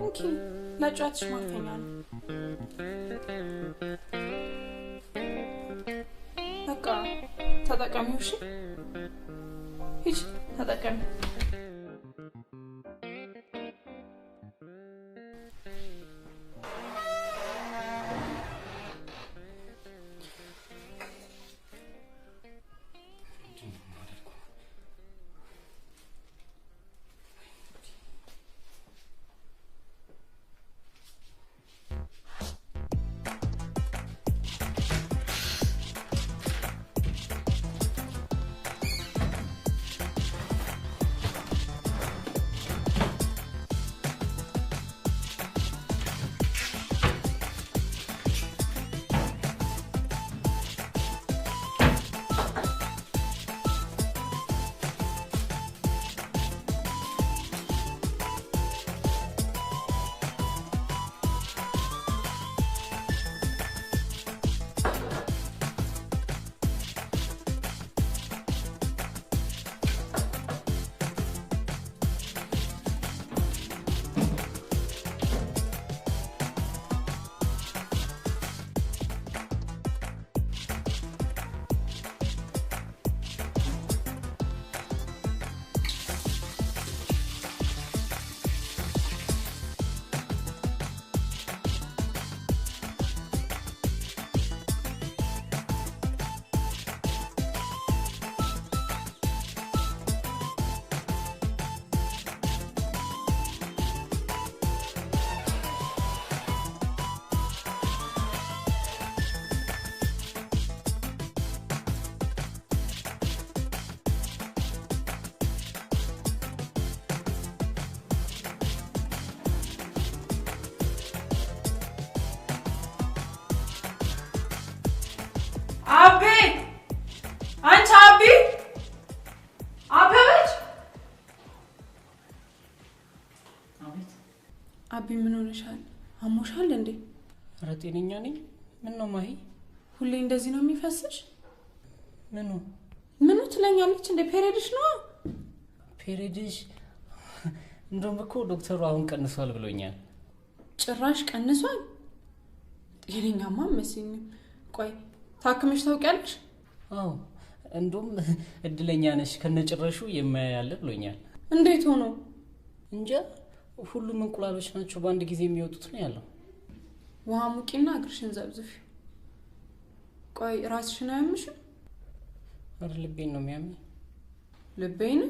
ኦኬ ለጫትሽ ማፈኛ ነው። በቃ ተጠቀሚው እሺ? ሂጂ ተጠቀሚ። አቤ አንቺ አቢ አበበች አቤት አቢ ምን ሆነሻል? አሞሻል እንዴ? ኧረ ጤነኛ ነኝ። ምን ነው ማሂ? ሁሌ እንደዚህ ነው የሚፈስሽ? ምኑ ትለኛለች እንዴ? ፔሪድሽ ነው? ፔሪድሽ እንደውም እኮ ዶክተሩ አሁን ቀንሷል ብሎኛል። ጭራሽ ቀንሷል? ጤነኛማ መስኝም። ቆይ ታክመሽ ታውቂያለሽ? አዎ እንደውም እድለኛ ነሽ ከነጭራሹ የማያያለ ብሎኛል። እንዴት ሆኖ? እንጃ ሁሉም እንቁላሎች ናቸው በአንድ ጊዜ የሚወጡት ነው ያለው። ውሃ ሙቂና እግርሽን ዘብዝፊ። ቆይ ራስሽን አያምሽም? ኧረ ልቤን ነው የሚያመኝ። ልቤን?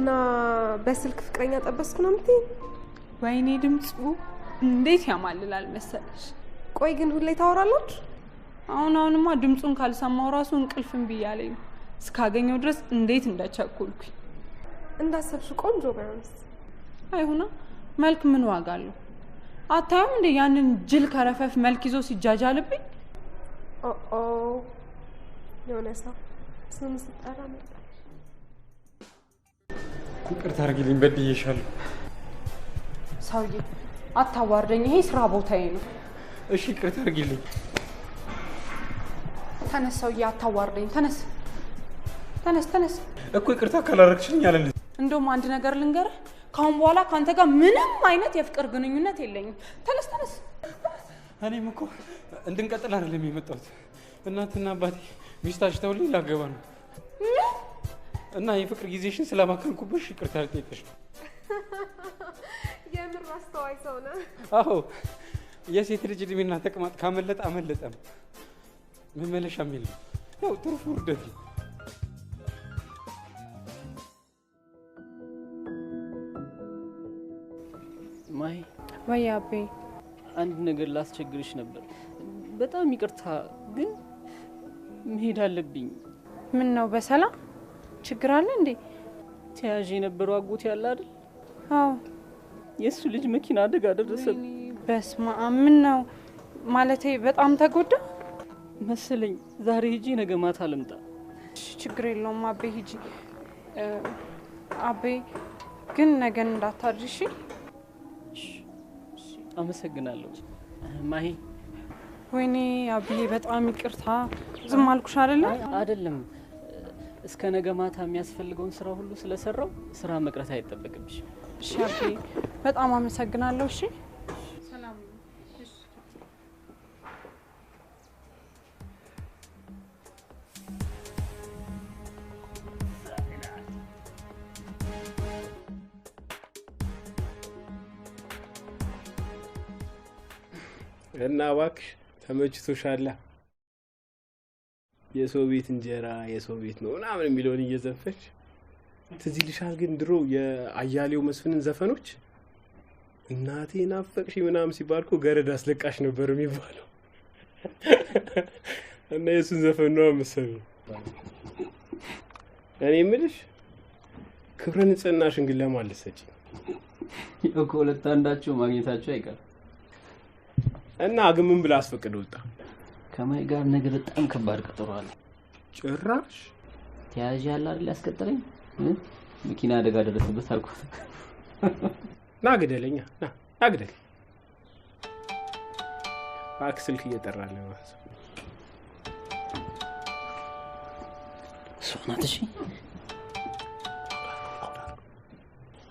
እና በስልክ ፍቅረኛ ጠበስኩ ነው የምትይኝ? ወይኔ ድምፁ እንዴት ያማልላል መሰለሽ። ቆይ ግን ሁሌ ታወራላችሁ? አሁንማ ድምፁን ካልሰማው ራሱ እንቅልፍም ብያለኝ ነው። እስካገኘው ድረስ እንዴት እንደቸኩልኩኝ። እንዳሰብሽ ቆንጆ ባይሆንስ? አይሁና መልክ ምን ዋጋ አለው? አታዩም እንደ ያንን ጅል ከረፈፍ መልክ ይዞ ሲጃጃልብኝ? ኦ የሆነ ሰው ስም ስጠራ መጣ። ይቅርታ አድርጊልኝ፣ በድዬሻለሁ። ሰውዬ አታዋርደኝ፣ ይሄ ስራ ቦታዬ ነው። እሺ ይቅርታ አድርጊልኝ። ተነስ ሰውዬ፣ አታዋርደኝ። ተነስ ተነስ ተነስ። እኮ ይቅርታ ካላረግሽልኝ አለ። እንደውም አንድ ነገር ልንገርህ፣ ካሁን በኋላ ካንተ ጋር ምንም አይነት የፍቅር ግንኙነት የለኝም። ተነስ ተነስ። እኔም እኮ እንድንቀጥል አይደለም የመጣሁት። እናትና አባቴ ሚስት አጭተውልኝ ላገባ ነው እና የፍቅር ጊዜሽን ስላባከንኩብሽ ይቅርታ ልጠይቅሽ ነው። የምር አስተዋይ ሰው ነህ። አዎ የሴት ልጅ እድሜና ተቅማጥ ካመለጠ አመለጠ ነው። መመለሻም የለም። ያው ትርፉ ውርደት ነው። ማይ ወይ አቤ፣ አንድ ነገር ላስቸግርሽ ነበር። በጣም ይቅርታ ግን መሄድ አለብኝ። ምን ነው? በሰላም ችግር አለ እንዴ? ተያዥ የነበረው አጎት ያለ አይደል? አዎ። የእሱ ልጅ መኪና አደጋ ደረሰብኝ። በስመ አብ። ምን ነው ማለቴ? በጣም ተጎዳ መሰለኝ። ዛሬ ሂጂ ነገ ማታ ልምጣ። ችግር የለውም አቤ፣ ሂጂ። አቤ ግን ነገን እንዳታድርሺ። አመሰግናለሁ ማሂ። ወይኔ አብዬ፣ በጣም ይቅርታ። ዝም አልኩሽ አይደለ? አይደለም፣ እስከ ነገ ማታ የሚያስፈልገውን ስራ ሁሉ ስለሰራው ስራ መቅረት አይጠበቅብሽም። እሺ አብዬ፣ በጣም አመሰግናለሁ። እሺ ሰላም። እና እባክሽ ተመችቶሻል? የሰው ቤት እንጀራ የሰው ቤት ነው ምናምን የሚለውን እየዘፈች ትዝ ይልሻል? ግን ድሮ የአያሌው መስፍንን ዘፈኖች እናቴ ናፈቅሽ ምናምን ሲባል እኮ ገረድ አስለቃሽ ነበር የሚባለው። እና የሱን ዘፈን ነው መሰለኝ። እኔ የምልሽ ክብረ ንጽህናሽን ግን ለማን ልትሰጪ? ያው ከሁለት አንዳቸው ማግኘታቸው አይቀርም። እና ግን ምን ብላ አስፈቅዶ ወጣ? ከማይ ጋር ነገር በጣም ከባድ ቀጠሮ አለ። ጭራሽ ተያዥ ያለ አይደል ያስቀጠረኝ? መኪና አደጋ ደረሰበት አልኩት። ና ግደለኛ፣ ና ግደል። ባክ ስልክ እየጠራለ ማለት ነው። ሶናት እሺ።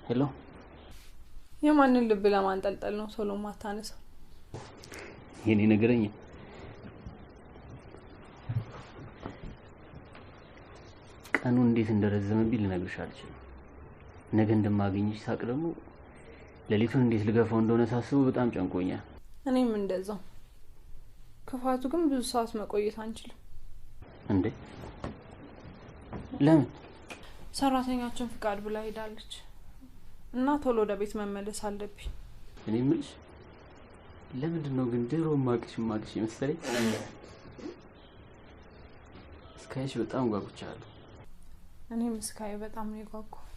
ሄሎ። የማንን ልብ ለማንጠልጠል ነው ሶሎ ማታነሳው? የኔ ነገረኛ ቀኑ እንዴት እንደረዘመብኝ ልነግርሽ አልችልም። ነገ እንደማገኝሽ ሳቅ ደግሞ ሌሊቱን እንዴት ልገፋው እንደሆነ ሳስበው በጣም ጨንቆኛል። እኔም እንደዛው። ክፋቱ ግን ብዙ ሰዓት መቆየት አንችልም። እንዴ? ለምን? ሰራተኛችን ፍቃድ ብላ ሄዳለች እና ቶሎ ወደ ቤት መመለስ አለብኝ። እኔ የምልሽ ለምንድን ነው ግን ድሮ ማቅሽ መሰለኝ? እስካይሽ በጣም ጓጉቻለሁ። እኔም እስካይ በጣም ነው የጓጓሁት።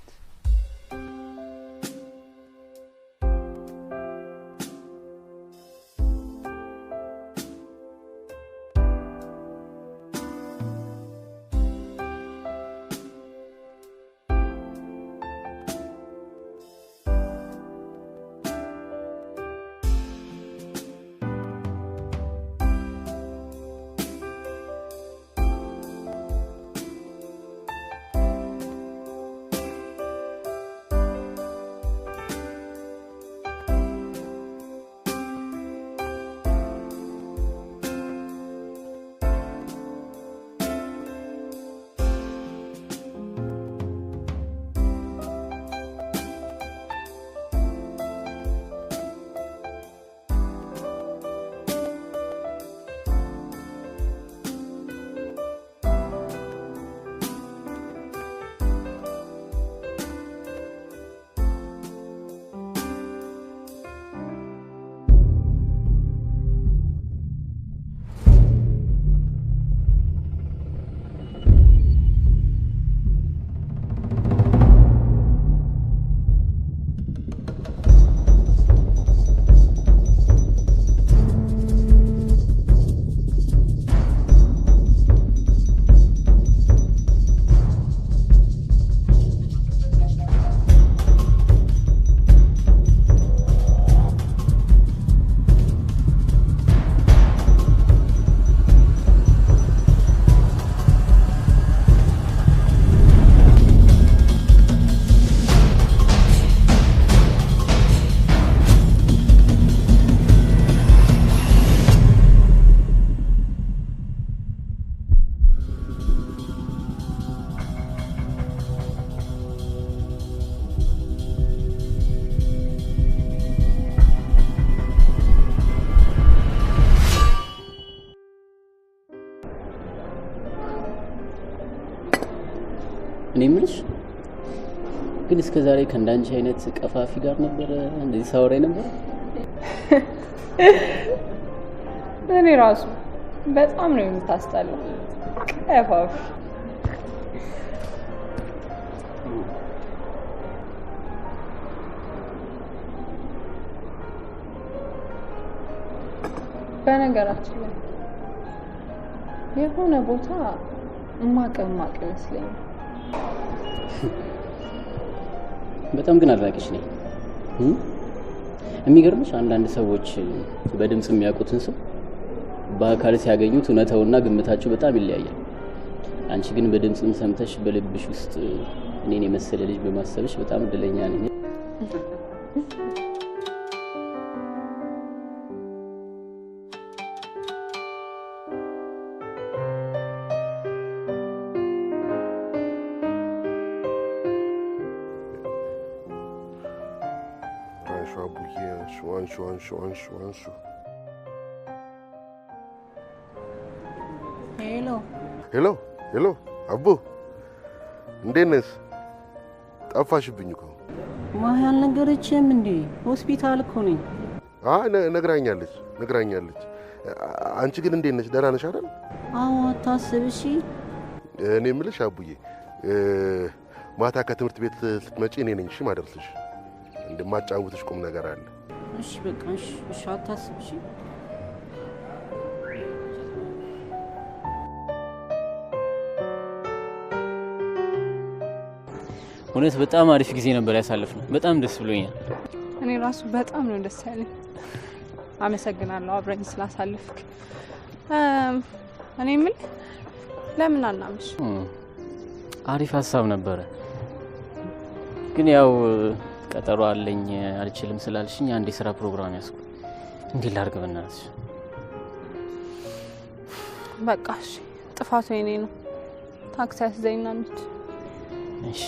እኔ የምልሽ ግን እስከ ዛሬ ከእንዳንቺ አይነት ቀፋፊ ጋር ነበረ እንደዚህ ሳወራ ነበር? እኔ ራሱ በጣም ነው የምታስጠላው ቀፋፊ። በነገራችን ላይ የሆነ ቦታ ማቅ ይመስለኛል። በጣም ግን አድናቂሽ ነኝ። የሚገርምሽ አንዳንድ ሰዎች በድምጽ የሚያውቁትን ሰው በአካል ሲያገኙት እውነታውና ግምታቸው በጣም ይለያያል። አንቺ ግን በድምጽም ሰምተሽ በልብሽ ውስጥ እኔን የመሰለ ልጅ በማሰብሽ በጣም እድለኛ ነኝ። አንሹ ሄሎ አቡ እንዴት ነሽ? ጠፋሽብኝ እኮ። ማህ ያልነገረችም እንዴ? ሆስፒታል እኮ ነኝ። ነግራኛለች። አንቺ ግን እንዴት ነሽ? ደህና ነሽ አይደል? አዎ አታስብ እሺ። እኔ የምልሽ አቡዬ ማታ ከትምህርት ቤት ስትመጪ እኔ ነኝ እሺ ማደርስሽ። እንደማጫውትሽ ቁም ነገር አለ። እሺ በቃ እሺ አታስብ እሺ። እውነት በጣም አሪፍ ጊዜ ነበር ያሳለፍነው። በጣም ደስ ብሎኛል። እኔ ራሱ በጣም ነው ደስ ያለኝ። አመሰግናለሁ አብረኝ ስላሳለፍክ። እኔ ምን ለምን አናምሽ? አሪፍ ሀሳብ ነበረ፣ ግን ያው ቀጠሮ አለኝ አልችልም ስላልሽኝ አንድ የሥራ ፕሮግራም ያስኩ። እንዴት ላድርግ በእናትሽ? በቃ እሺ፣ ጥፋቱ የኔ ነው። ታክሲ አስይዘኝና እንሂድ። እሺ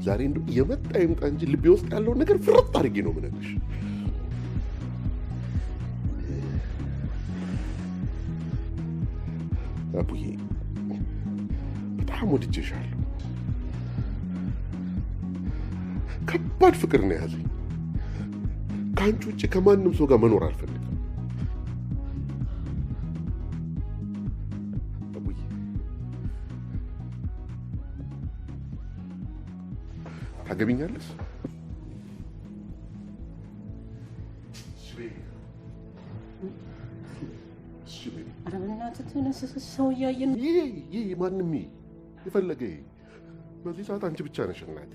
ዛሬ እንደው የመጣ ይምጣ እንጂ ልቤ ውስጥ ያለውን ነገር ፍርጥ አድርጌ ነው የምነግርሽ። አቡዬ በጣም ወድጄሻለሁ። ከባድ ፍቅር ነው የያዘኝ። ከአንቺ ውጭ ከማንም ሰው ጋር መኖር አልፈልግም። ታገቢኛለሽ? ኧረ በእናትህ ተነስ፣ ሰው እያየን። ይሄ ማንም የፈለገ በዚህ ሰዓት አንቺ ብቻ ነሽ እናቴ።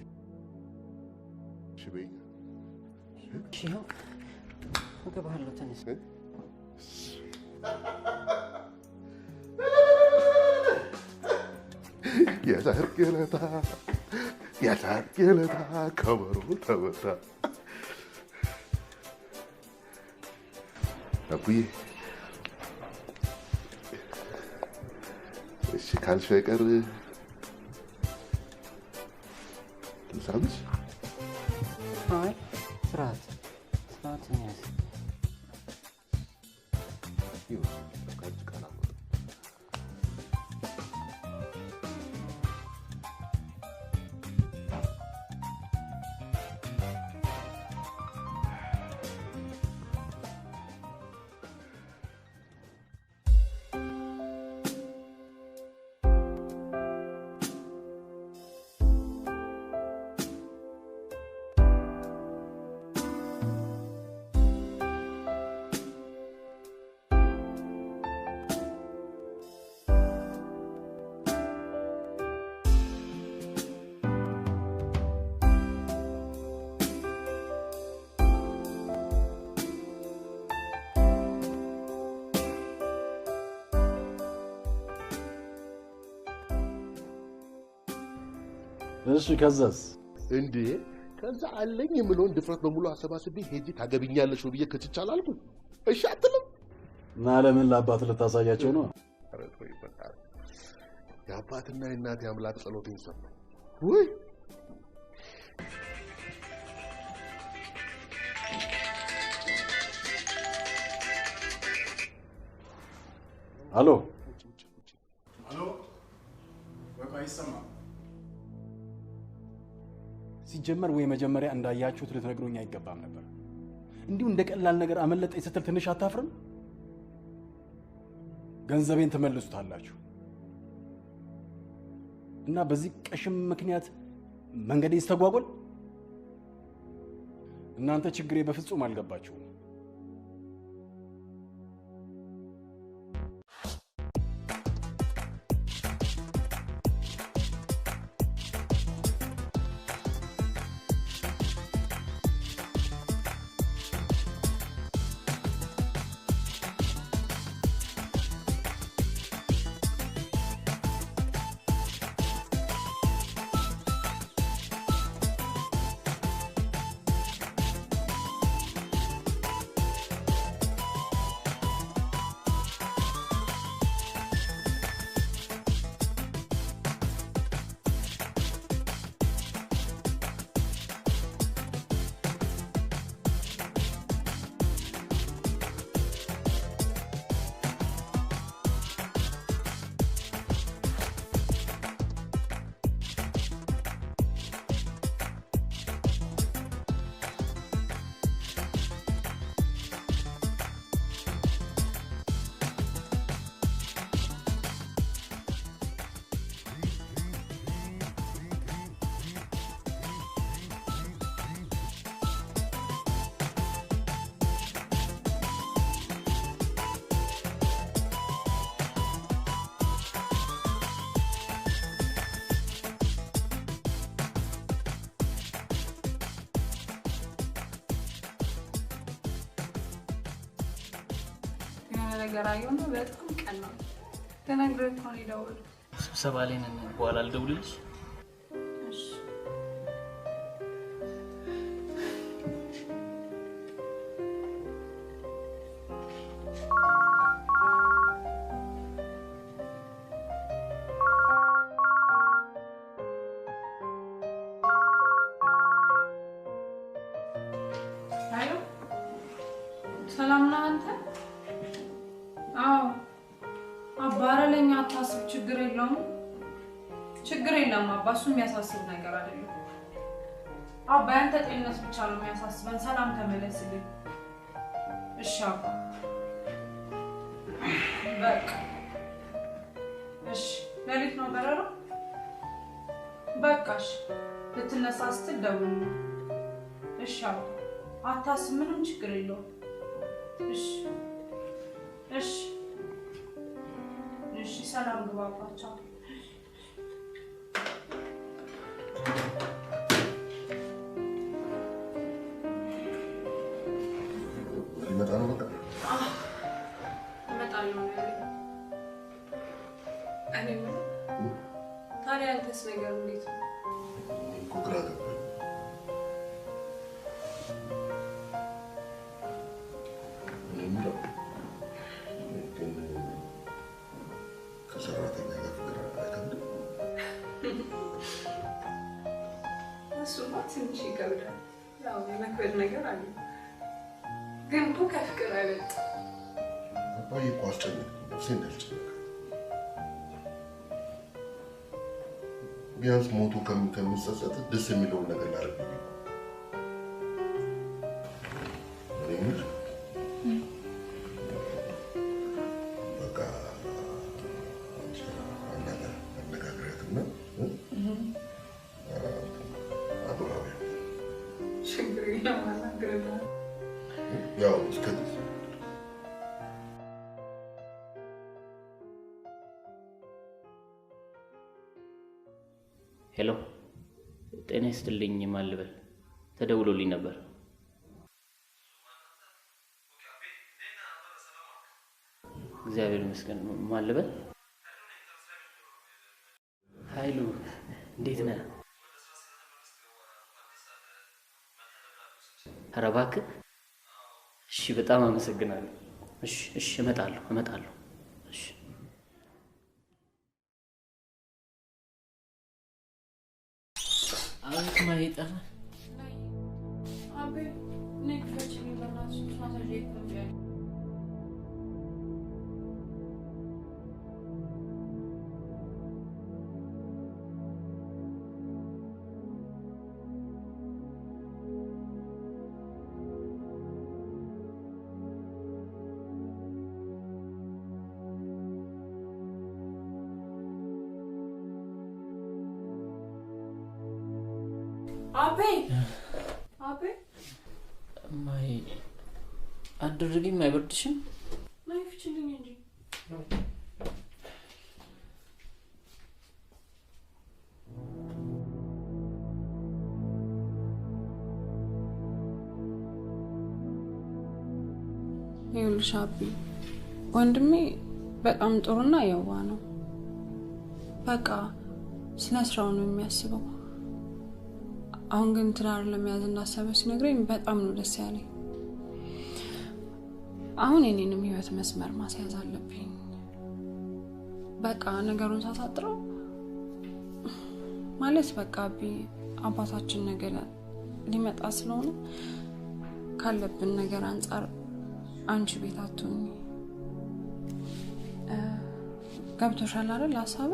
እሺ በይኝ። እሺ ያው እገባለሁ። ተነስ። የሰርግ ዕለታ ከበሮ ተመታ። አቡዬ እሺ ካልሽ አይቀር ልሳምሽ? አይ ስርዓት ያዝ። እሺ ከዛስ? እንዴ ከዛ አለኝ የምለውን ድፍረት በሙሉ አሰባስቤ ሄጂ ታገብኛለሽ ብዬ ከችቻል አልኩ። እሺ አትልም? እና ለምን ለአባት ልታሳያቸው ነው? ኧረ ተወኝ በቃ። የአባትና የእናቴ አምላክ ጸሎቴን ሰማ። ወይ አሎ አሎ፣ በቃ ይሰማል። ሲጀመር ወይ መጀመሪያ እንዳያችሁት ልትነግሩኝ አይገባም ነበር። እንዲሁ እንደ ቀላል ነገር አመለጠኝ ስትል ትንሽ አታፍርም? ገንዘቤን ትመልሱታላችሁ እና በዚህ ቀሽም ምክንያት መንገዴ ይስተጓጎል። እናንተ ችግሬ በፍጹም አልገባችሁም። ነገር አየሁ ነው። በጣም ቀን ነው ተነግሮ እኮ ነው የደወለው። ስብሰባ ላይ ነን። በኋላ ልደውልልሽ? እሺ አሎ፣ ሰላም ነህ አንተ? አዎ አባረለኝ። አታስብ፣ ችግር የለውም። ችግር የለም አባ፣ እሱ የሚያሳስብ ነገር አይደለም። አባ ያንተ ጤንነት ብቻ ነው የሚያሳስበን። ሰላም ተመለስልኝ። እሺ አባ በቃ እሺ። ሌሊት ነው በረራ? በቃ እሺ፣ ልትነሳ ስትል ደውልልኝ። እሺ አባ አታስብ፣ ምንም ችግር የለውም። እሺ እሺ እሺ፣ ሰላም ግባባቸው። እኔ ታዲያ አንተስ ነገር እንዴት ነው? እኮ ግራ ገባኝ። ምንድነው ግን ከሰራተኛ ጋር ፍቅር አይከብድም? እሱማ ትንሽ ይከብዳል። ያው የመክበድ ነገር አለ፣ ግን እኮ ከፍቅር አይበልጥም። አባዬ እኮ አስጨነቀኝ፣ ነፍሴን እንዳልጨነቀ ቢያንስ ሞቱ ከምጸጸት ደስ የሚለውን ነገር ላደርግ በቃ አነጋግሪያትና አብራቢያ ችግር የለም አናግርልሃለሁ። ያው እስከዚህ ሄሎ፣ ጤና ይስጥልኝ። ማልበል ተደውሎልኝ ነበር። እግዚአብሔር ይመስገን። ማልበል ኃይሉ፣ እንዴት ነህ? ኧረ እባክህ። እሺ፣ በጣም አመሰግናለሁ። እሺ፣ እመጣለሁ። እሺ አቤት ማይጠራ አቤ ንግፈች የሚበላሽ ማሳጅ ይቆያል። አቤ ማይ አድርጊም አይበርድሽም? ናይፍችልኝ እንጂ ይኸውልሽ አቤ፣ ወንድሜ በጣም ጥሩና የዋ ነው። በቃ ስለ ስራው ነው የሚያስበው። አሁን ግን ትዳር ለመያዝ እንዳሰበ ሲነግረኝ በጣም ነው ደስ ያለኝ። አሁን የኔንም ህይወት መስመር ማስያዝ አለብኝ። በቃ ነገሩን ሳሳጥረው ማለት በቃ አባታችን ነገር ሊመጣ ስለሆነ ካለብን ነገር አንጻር አንቺ ቤት አትሁኚ። ገብቶሻል አይደል ሀሳቤ?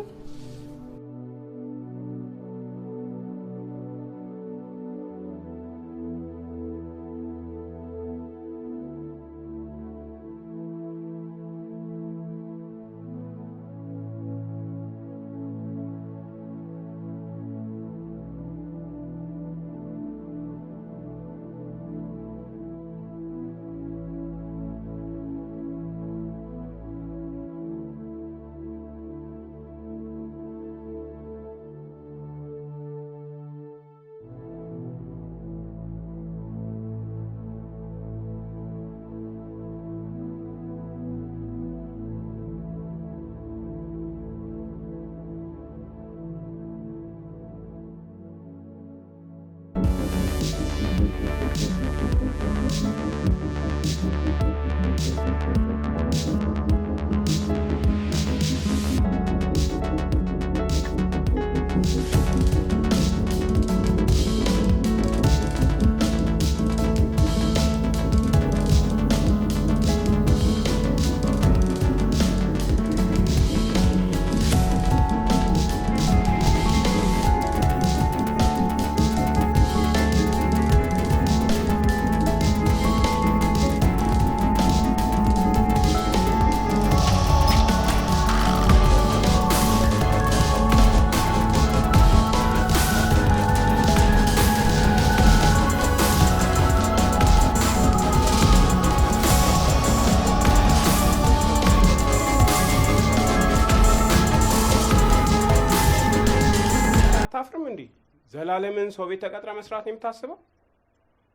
ዘላለምን ሰው ቤት ተቀጥረ መስራት ነው የምታስበው?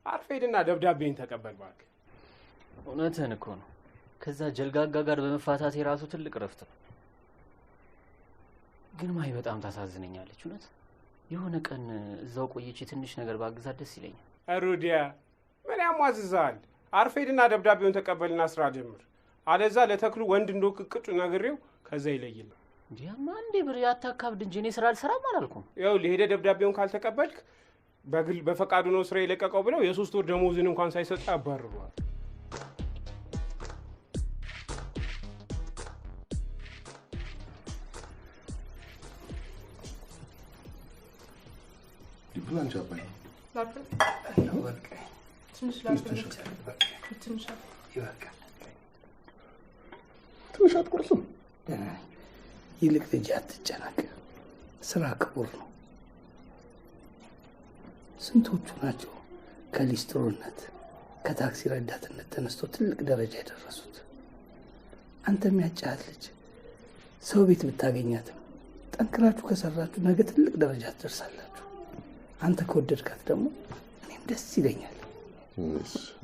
አርፌድና ደብዳቤን ተቀበል እባክህ። እውነትህን እኮ ነው። ከዛ ጀልጋጋ ጋር በመፋታት የራሱ ትልቅ ረፍት ነው። ግን ማይ በጣም ታሳዝነኛለች እውነት የሆነ ቀን እዛው ቆየች ትንሽ ነገር ባግዛት ደስ ይለኛል አሩዲያ ምን ያሟዝዛል አርፌድና ደብዳቤውን ተቀበልና ስራ ጀምር አለዛ ለተክሉ ወንድ እንደቅቅጩ ነግሬው ከዛ ይለይል እንዴማ እንዴ ብር ያታካብድ እንጂ እኔ ስራ አልሰራም አላልኩም ያው ለሄደ ደብዳቤውን ካልተቀበልክ በግል በፈቃዱ ነው ስራ ይለቀቀው ብለው የ3 ወር ደሞዝን እንኳን ሳይሰጥ ያባርሯል ዲፕሎማ ቻፓይ ላፕቶፕ ወርቅ ትንሽ ይበቃል ትንሽ አትቆርስም ይልቅ ልጅ አትጨናቅ ስራ ክቡር ነው ስንቶቹ ናቸው ከሊስትሮነት ከታክሲ ረዳትነት ተነስቶ ትልቅ ደረጃ የደረሱት አንተም ያጫት ልጅ ሰው ቤት ብታገኛትም ጠንክራችሁ ከሰራችሁ ነገ ትልቅ ደረጃ ትደርሳላችሁ አንተ ከወደድካት ደግሞ እኔም ደስ ይለኛል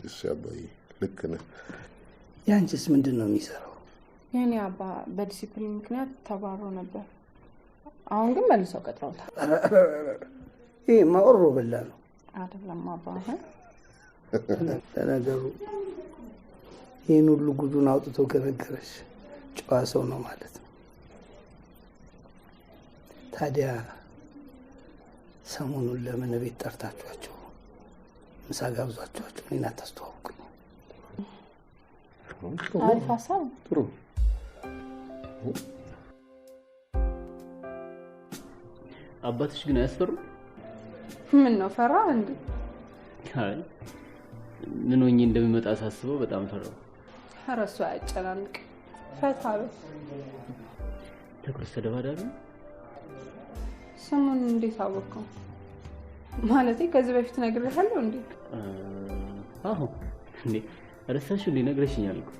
እሺ አባዬ ልክ ነህ ያንቺስ ምንድነው የሚሰራው የኔ አባ በዲሲፕሊን ምክንያት ተባሮ ነበር አሁን ግን መልሰው ቀጥረውታል ይሄ ማወሮ በላ ነው አይደለም አባ ለነገሩ ይህን ሁሉ ጉዱን አውጥቶ ከነገረሽ ጨዋ ሰው ነው ማለት ነው ታዲያ ሰሞኑን ለምን ቤት ጠርታችኋቸው ምሳ ጋብዟቸው እኔን አታስተዋውቁኝ አሪፍ ሀሳብ ጥሩ አባትሽ ግን አያስፈሩ ምን ነው ፈራ እንዴ አይ ምን ሆኜ እንደሚመጣ ሳስበው በጣም ፈራው ራሱ ያጨናንቅ ፈታው ተክሩስ ተደባዳቢ ስሙን እንዴት አወቀው ማለቴ ከዚህ በፊት ነግሬሃለሁ እንዴ አዎ እንዴ ረሳሽ እንዴ ነግረሽኛል እኮ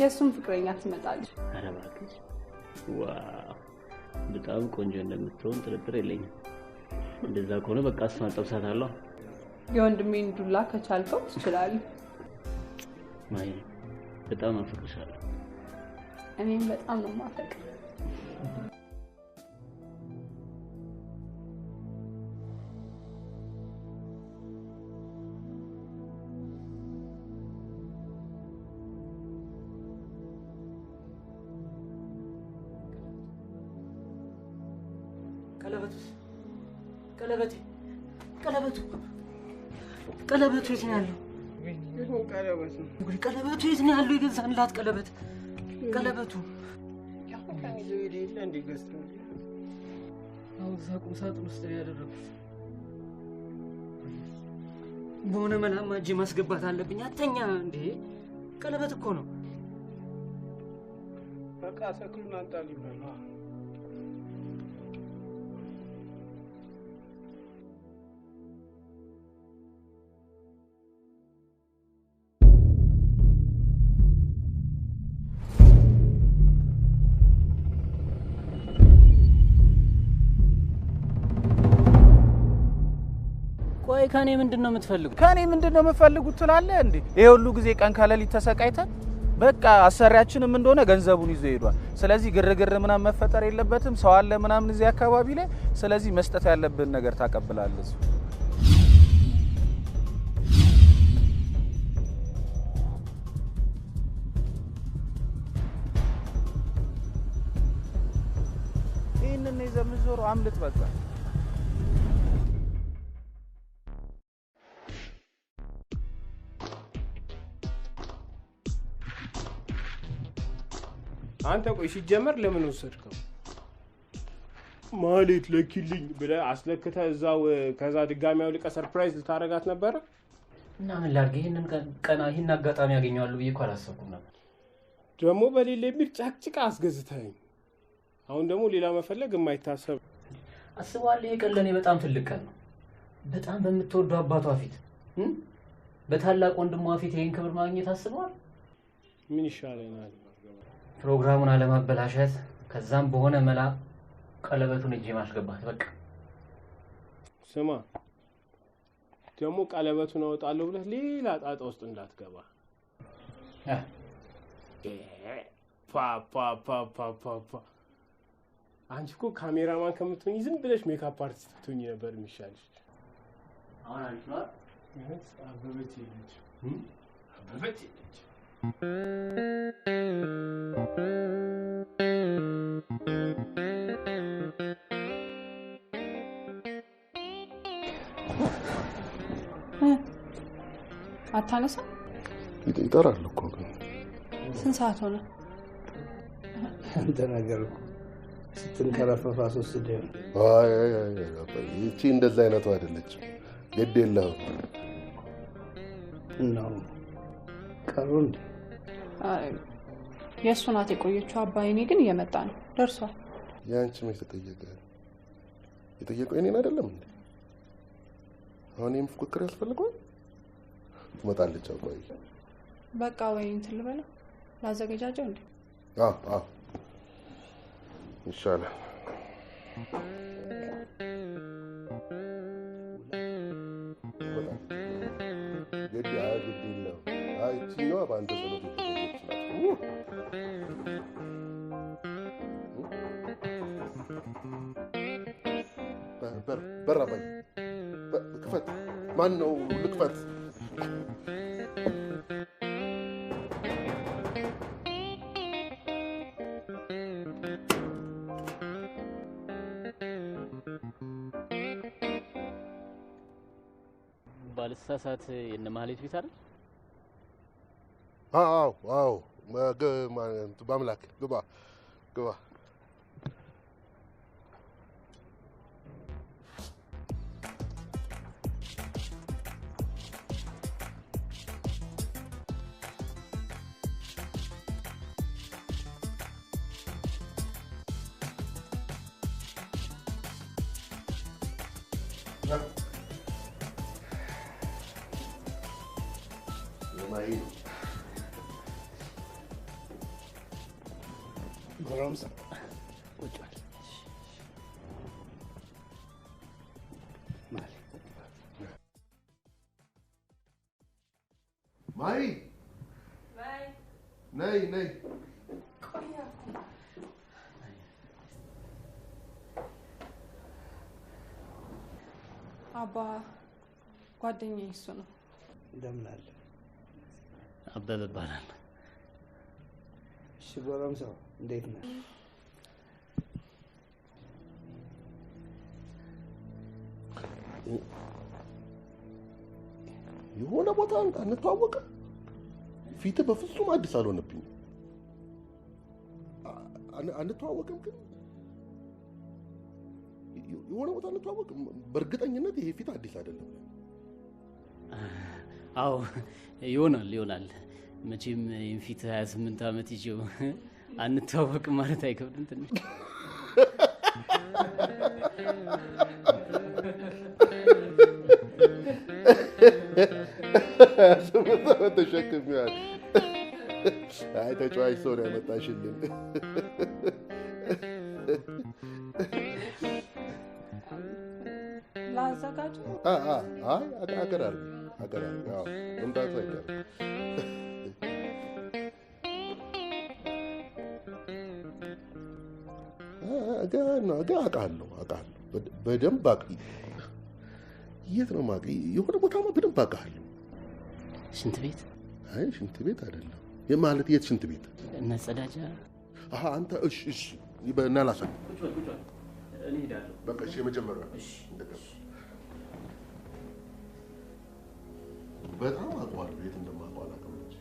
የሱም ፍቅረኛ ትመጣለች ኧረ እባክሽ ዋው በጣም ቆንጆ እንደምትሆን ጥርጥር የለኝም እንደዛ ከሆነ በቃ እሷን ጠብሳታለሁ የወንድሜን ዱላ ከቻልከው ትችላለህ ማይ በጣም አፍቅርሻለሁ እኔም በጣም ነው ማፈቅ ቀለበቱ የት ነው ያለው? ቀለበቱ የት ነው ያለው? የገዛንላት ቀለበት ቀለበቱ አሁን ቁም ሳጥን ውስጥ ነው ያደረኩት። በሆነ መላማ እጄ ማስገባት አለብኝ። አተኛ እንዴ ቀለበት እኮ ነው። በቃ ተክሉን አንጣልኝ በላ ቆይ ከኔ ምንድነው የምትፈልጉት? ከኔ ምንድነው የምትፈልጉት ትላለህ እንዴ? ይሄ ሁሉ ጊዜ ቀን ከሌሊት ተሰቃይተን በቃ አሰሪያችንም እንደሆነ ገንዘቡን ይዞ ሄዷል። ስለዚህ ግርግር ምናምን መፈጠር የለበትም። ሰው አለ ምናምን እዚህ አካባቢ ላይ። ስለዚህ መስጠት ያለብን ነገር ታቀብላለህ። ይሄንን ነው የምትዞረው። አምልጥ በቃ። አንተ ቆይ ሲጀመር ለምን ወሰድከው? ማለት ለኪልኝ ብለህ አስለክተህ እዛው ከዛ ድጋሚ አውልቀ ሰርፕራይዝ ልታረጋት ነበረ? እና ምን ላድርግ? ይሄን አጋጣሚ ያገኘዋለሁ ብዬ እኮ አላሰብኩም ነበር። ደግሞ በሌለ የሚል ጫቅጭቃ አስገዝተኝ። አሁን ደግሞ ሌላ መፈለግ የማይታሰብ አስበዋል። ይሄ ቀን ለኔ በጣም ትልቅ ቀን ነው። በጣም በምትወደው አባቷ ፊት በታላቅ ወንድሟ ፊት ይሄን ክብር ማግኘት አስበዋል። ምን ይሻለናል? ፕሮግራሙን አለማበላሸት፣ ከዛም በሆነ መላ ቀለበቱን እጄ ማስገባት በቃ። ስማ ደግሞ ቀለበቱን አወጣለሁ ብለህ ሌላ ጣጣ ውስጥ እንዳትገባ። ፓ አንቺ እኮ ካሜራማን ከምትሆኚ ዝም ብለሽ ሜካፕ አርቲስት ብትሆኚ ነበር የሚሻልሽ። አሁን አንቺ ነው አበበች የለች አበበች የለች። አታነሳ? ይጠራል እኮ ግን ስንት ሰዓት ሆነ? አንተ ነገር እኮ ስትንከረፈፋ ሶስት ደም አይ ይቺ እንደዛ አይነቱ አይደለችም። ግድ የለህም ነው ቀሩ እንዴ? የእሱ ናት የቆየችው። አባይኔ ግን እየመጣ ነው፣ ደርሷል። ያንቺም የጠየቀው እኔን አይደለም እንዴ? አሁን ይሄም ፉክክር ያስፈልገዋል? ትመጣለች አባይ። በቃ ወይ እንትን ልበለው ላዘገጃጀው እንዴ? አዎ ይሻላል። ግድ የለው። ይቺኛዋ በአንተ ጸሎት የተገኘች ናት። በር አባይ ክፈት። ማን ነው? ልክፈት። ባልሳሳት የነ ማህሌት ቤት አይደል? አዎ በአምላክ ግባ። ጎረምሳ ቁጭ በል። ማይ ነይ አባ ጓደኛዬ እሱ ነው። እንደምን አለ? አበበ ይባላል። እሺ ጎረምሳው እንዴት ነህ? የሆነ ቦታ አንተዋወቅም? ፊትህ በፍጹም አዲስ አልሆነብኝም። አንተዋወቅም ግን የሆነ ቦታ አንተዋወቅም? በእርግጠኝነት ይሄ ፊት አዲስ አይደለም። አዎ ይሆናል። መቼም ይሄን ፊት 28 ዓመት ይዤው አንተዋወቅም ማለት አይከብድም ትንሽ። ተሸክሚያል። አይ ተጫዋች ሰው ነው ያመጣሽልን። ላዘጋጅ? አይ አገራር አዎ እንታታ አይቀር። አውቃለሁ በደንብ የት ነው ማቅ? የሆነ ቦታማ በደንብ አውቃለሁ። ሽንት ቤት? አይ ሽንት ቤት አይደለም። የማለት የት ሽንት ቤት? መጸዳጃ? አንተ እሺ በእናላሳ ቁጭ በል እኔ ሄዳለሁ። በቃ እሺ የመጀመሪያ በጣም አውቀዋለሁ። የት እንደማውቀው አላውቅም እንጂ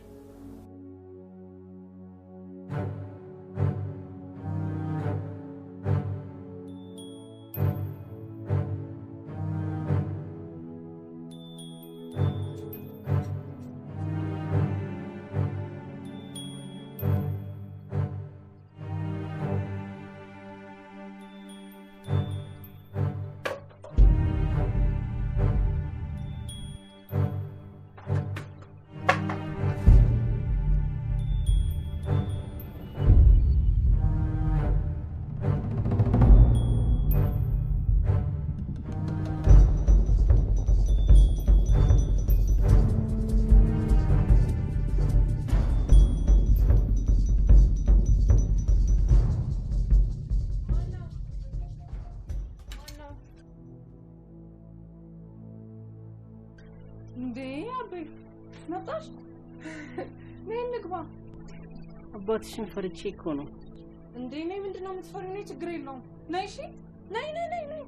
እንዴ አቤ መጣሽ? ነይ እንግባ። አባትሽን ፈርቼ እኮ ነው። እንዴ ነይ፣ ምንድነው የምትፈሪው? ነይ፣ ችግር የለውም። ነይ እሺ፣ ነይ ነይ ነይ ነይ።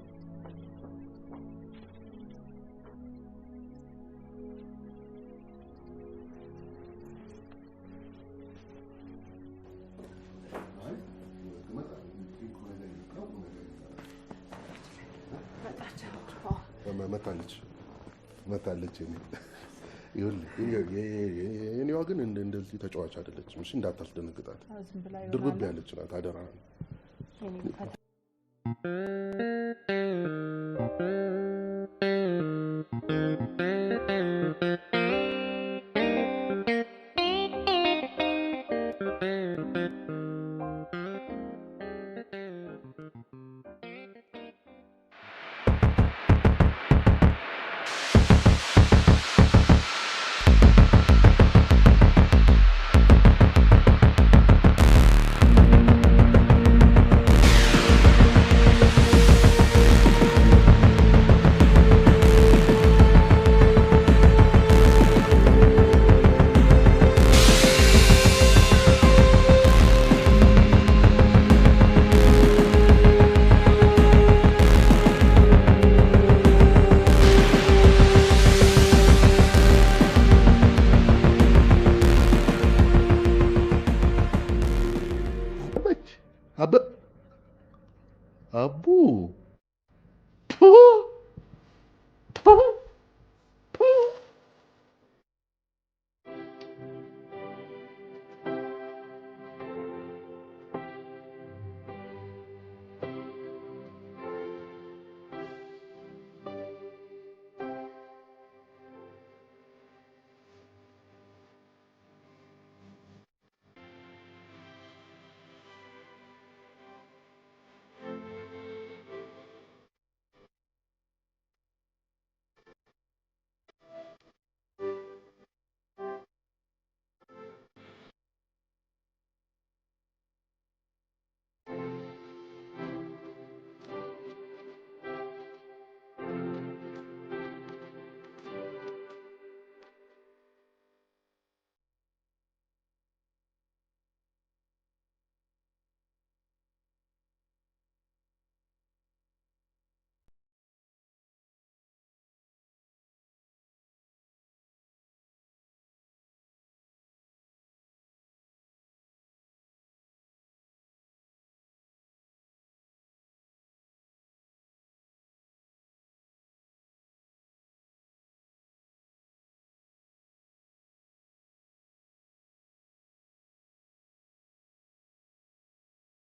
መታለች የኔዋ ግን እንደዚህ ተጫዋች አይደለችም። እሺ እንዳታስደነግጣት። ድርብብ ያለች ናት። አደራ አቡ